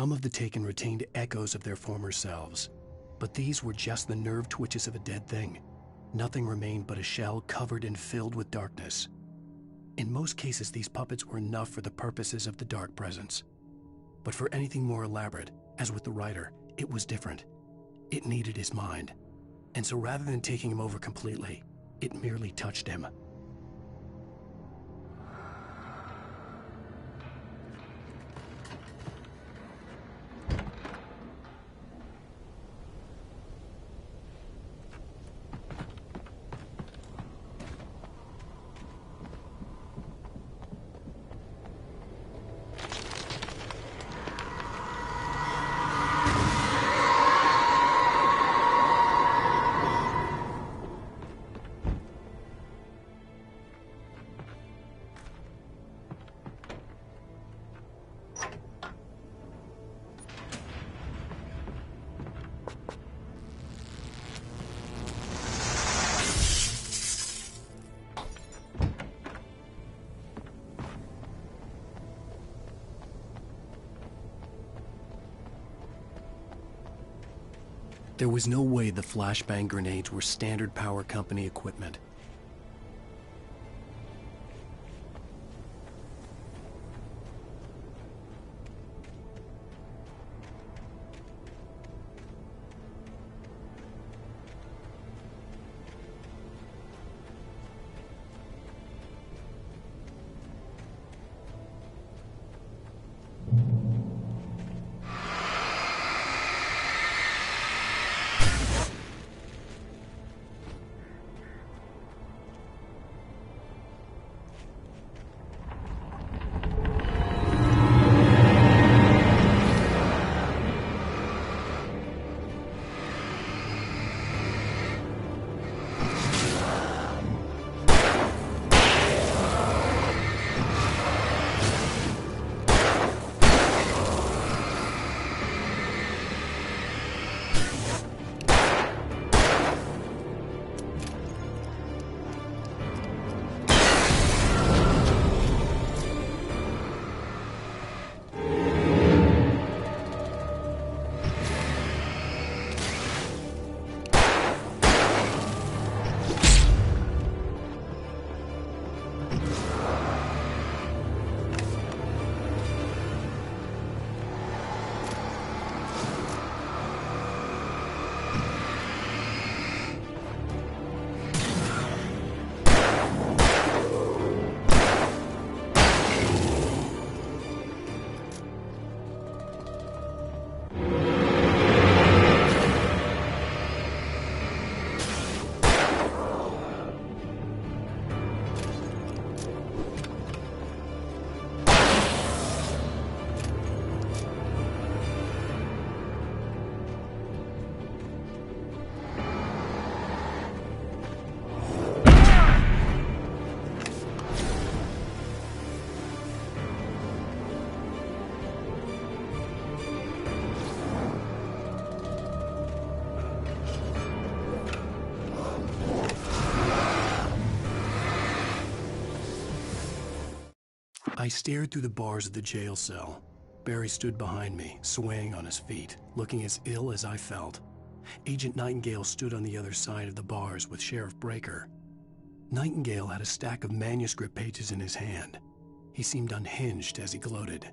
A: Some of the Taken retained echoes of their former selves, but these were just the nerve twitches of a dead thing. Nothing remained but a shell covered and filled with darkness. In most cases, these puppets were enough for the purposes of the Dark Presence. But for anything more elaborate, as with the writer, it was different. It needed his mind. And so rather than taking him over completely, it merely touched him. There was no way the flashbang grenades were Standard Power Company equipment. I stared through the bars of the jail cell. Barry stood behind me, swaying on his feet, looking as ill as I felt. Agent Nightingale stood on the other side of the bars with Sheriff Breaker. Nightingale had a stack of manuscript pages in his hand. He seemed unhinged as he gloated.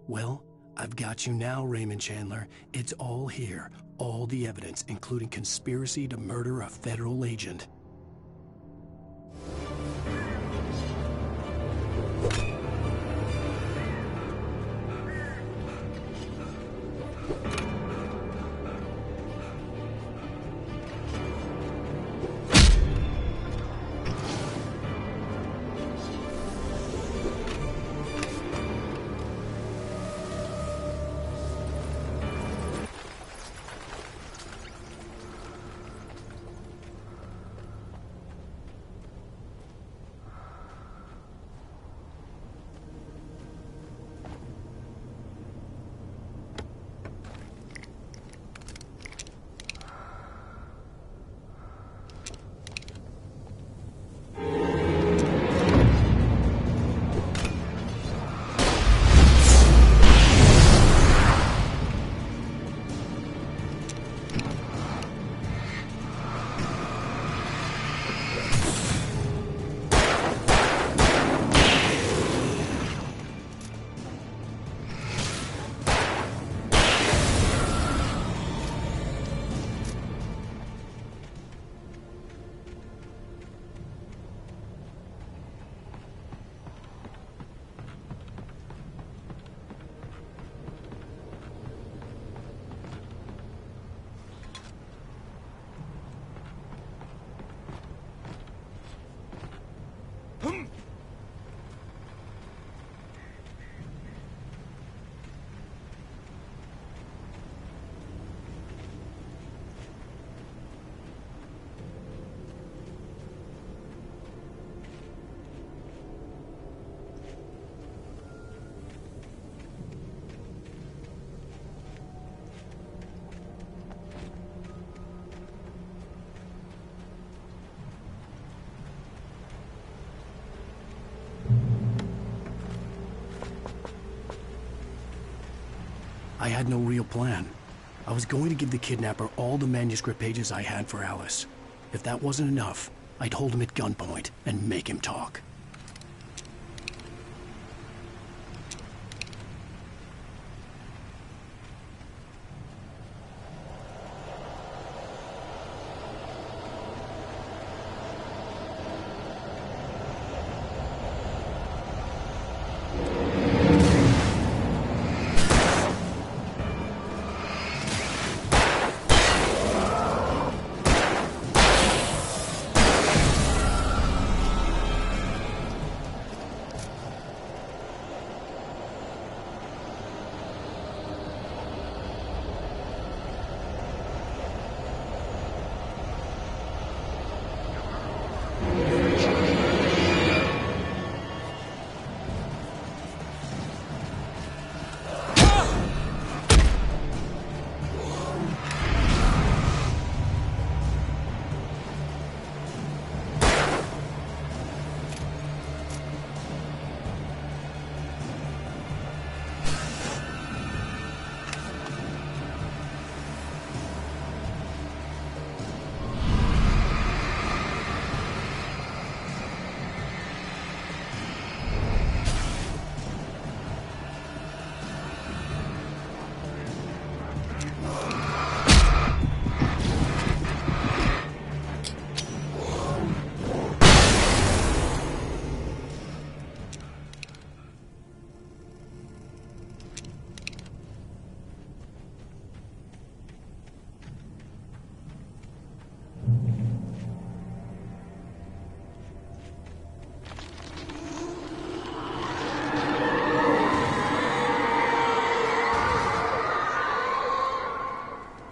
A: "Well, I've got you now, Raymond Chandler. It's all here. All the evidence, including conspiracy to murder a federal agent." I had no real plan. I was going to give the kidnapper all the manuscript pages I had for Alice. If that wasn't enough, I'd hold him at gunpoint and make him talk.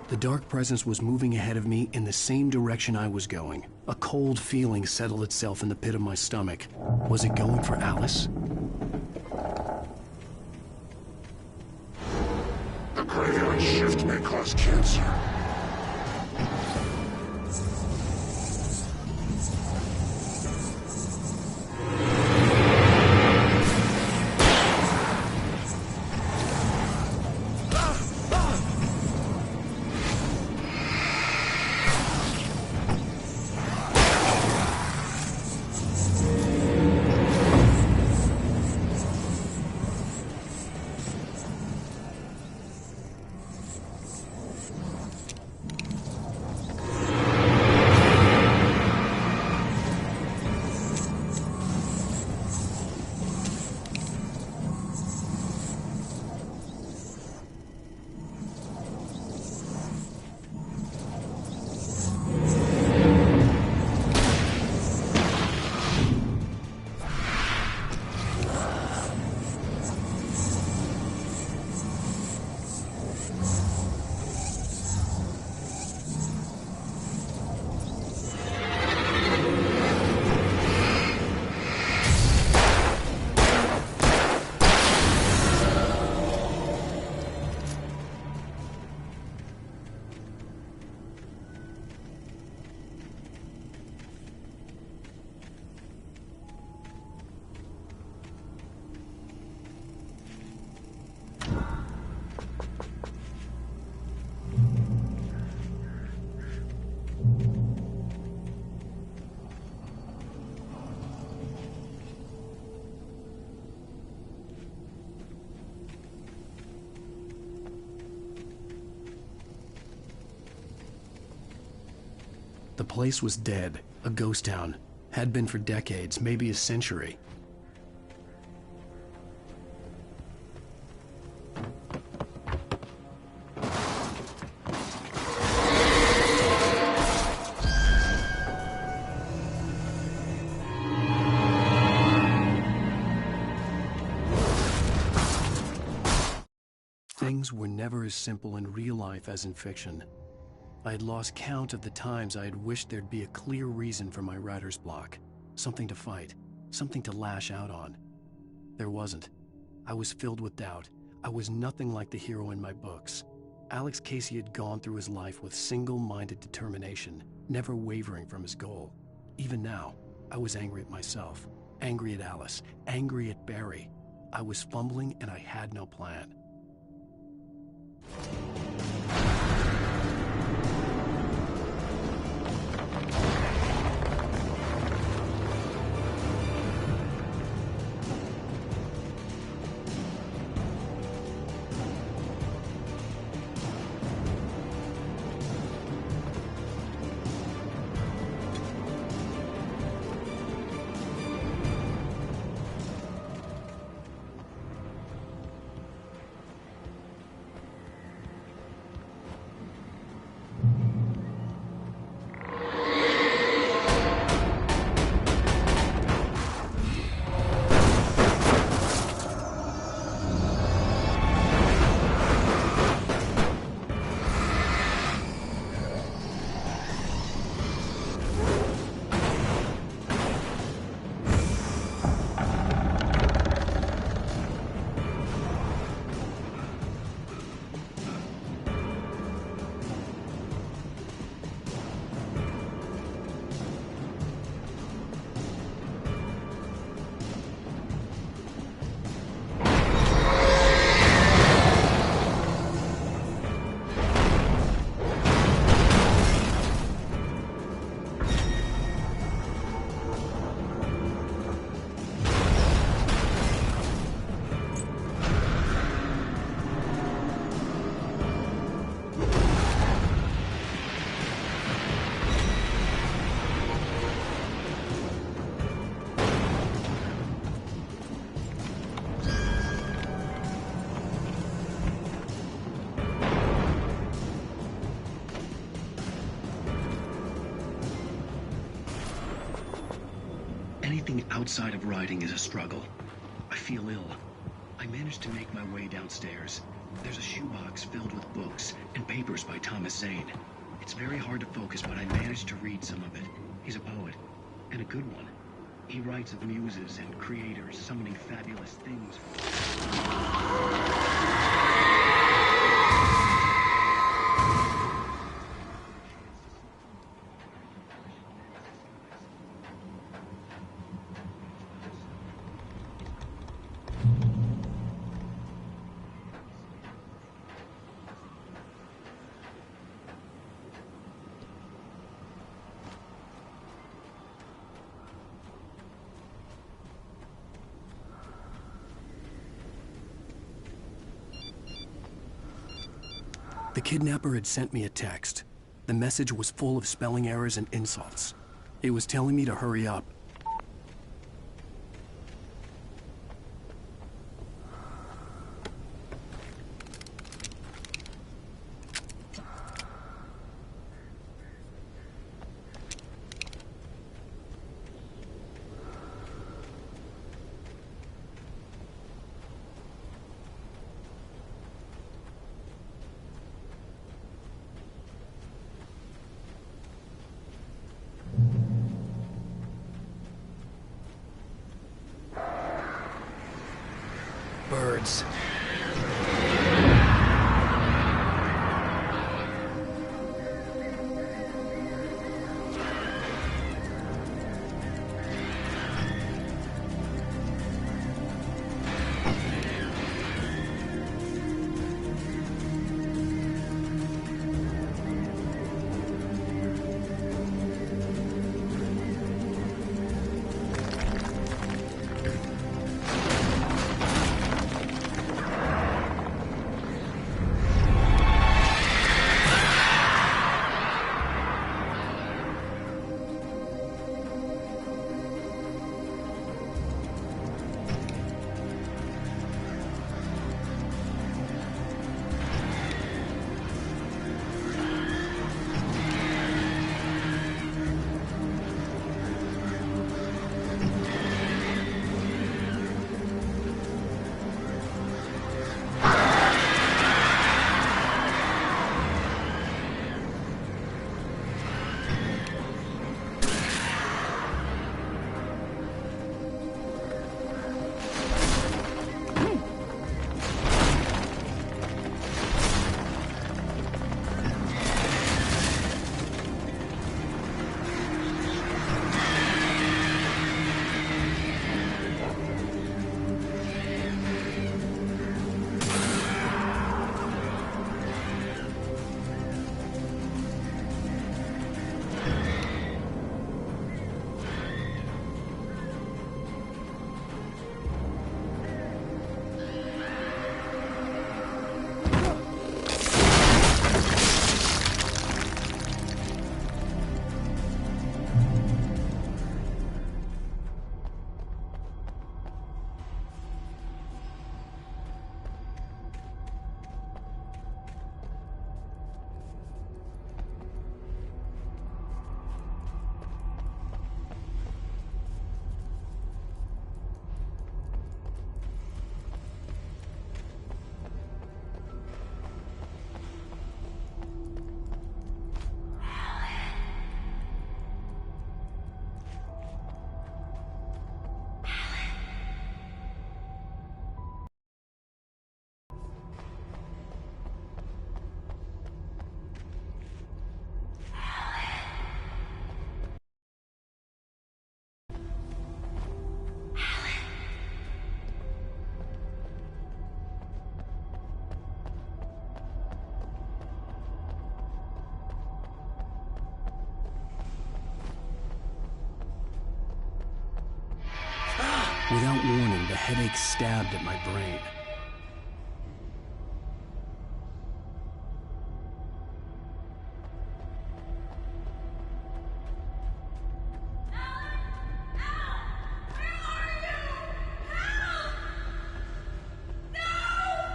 A: The dark presence was moving ahead of me in the same direction I was going. A cold feeling settled itself in the pit of my stomach. Was it going for Alice?
K: The graveyard shift may cause cancer.
A: The place was dead, a ghost town. Had been for decades, maybe a century. Things were never as simple in real life as in fiction. I had lost count of the times I had wished there'd be a clear reason for my writer's block. Something to fight, something to lash out on. There wasn't. I was filled with doubt. I was nothing like the hero in my books. Alex Casey had gone through his life with single-minded determination, never wavering from his goal. Even now, I was angry at myself, angry at Alice, angry at Barry. I was fumbling and I had no plan.
B: Anything outside of writing is a struggle. I feel ill. I managed to make my way downstairs. There's a shoebox filled with books and papers by Thomas Zane. It's very hard to focus, but I managed to read some of it. He's a poet, and a good one. He writes of muses and creators summoning fabulous things.
A: The kidnapper had sent me a text. The message was full of spelling errors and insults. It was telling me to hurry up. Birds. Without warning, the headache stabbed at my brain.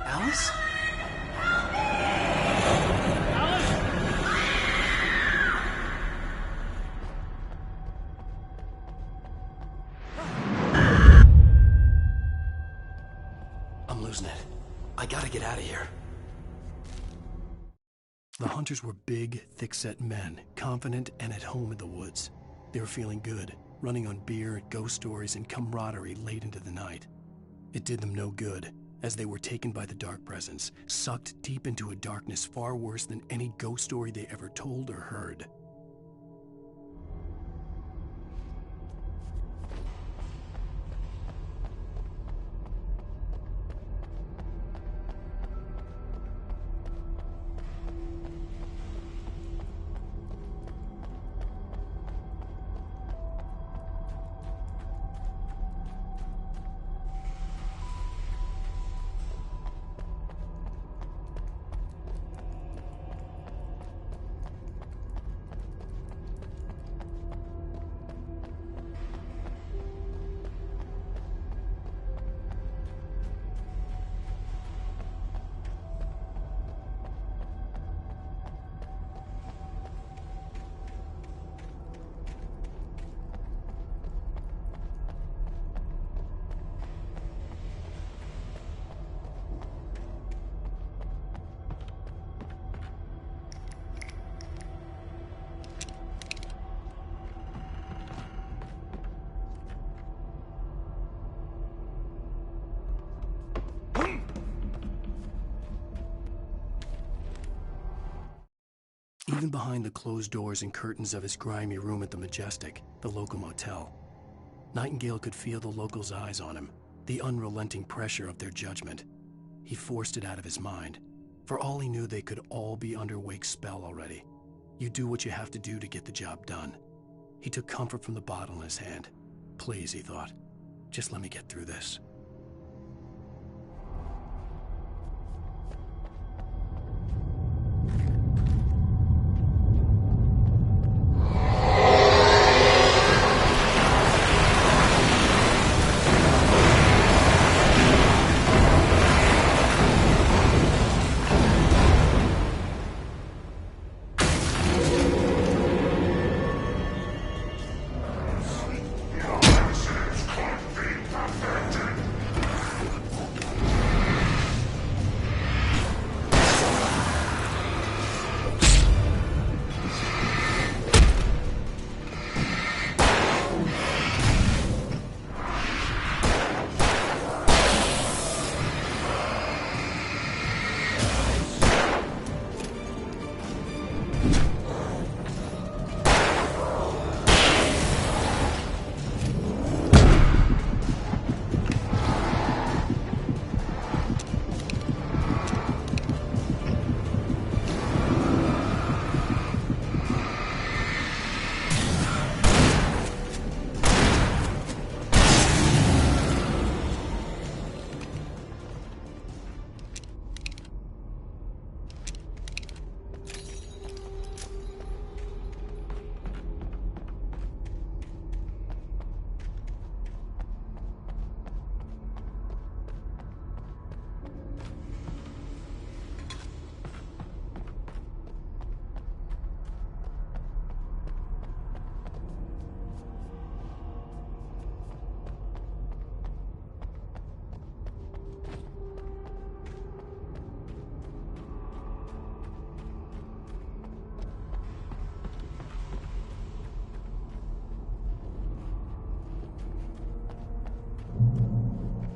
A: Alice? The hunters were big, thick-set men, confident and at home in the woods. They were feeling good, running on beer, ghost stories, and camaraderie late into the night. It did them no good, as they were taken by the dark presence, sucked deep into a darkness far worse than any ghost story they ever told or heard. Even behind the closed doors and curtains of his grimy room at the Majestic, the local motel, Nightingale could feel the locals' eyes on him, the unrelenting pressure of their judgment. He forced it out of his mind. For all he knew, they could all be under Wake's spell already. You do what you have to do to get the job done. He took comfort from the bottle in his hand. Please, he thought, just let me get through this.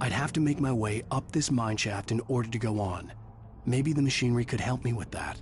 A: I'd have to make my way up this mineshaft in order to go on. Maybe the machinery could help me with that.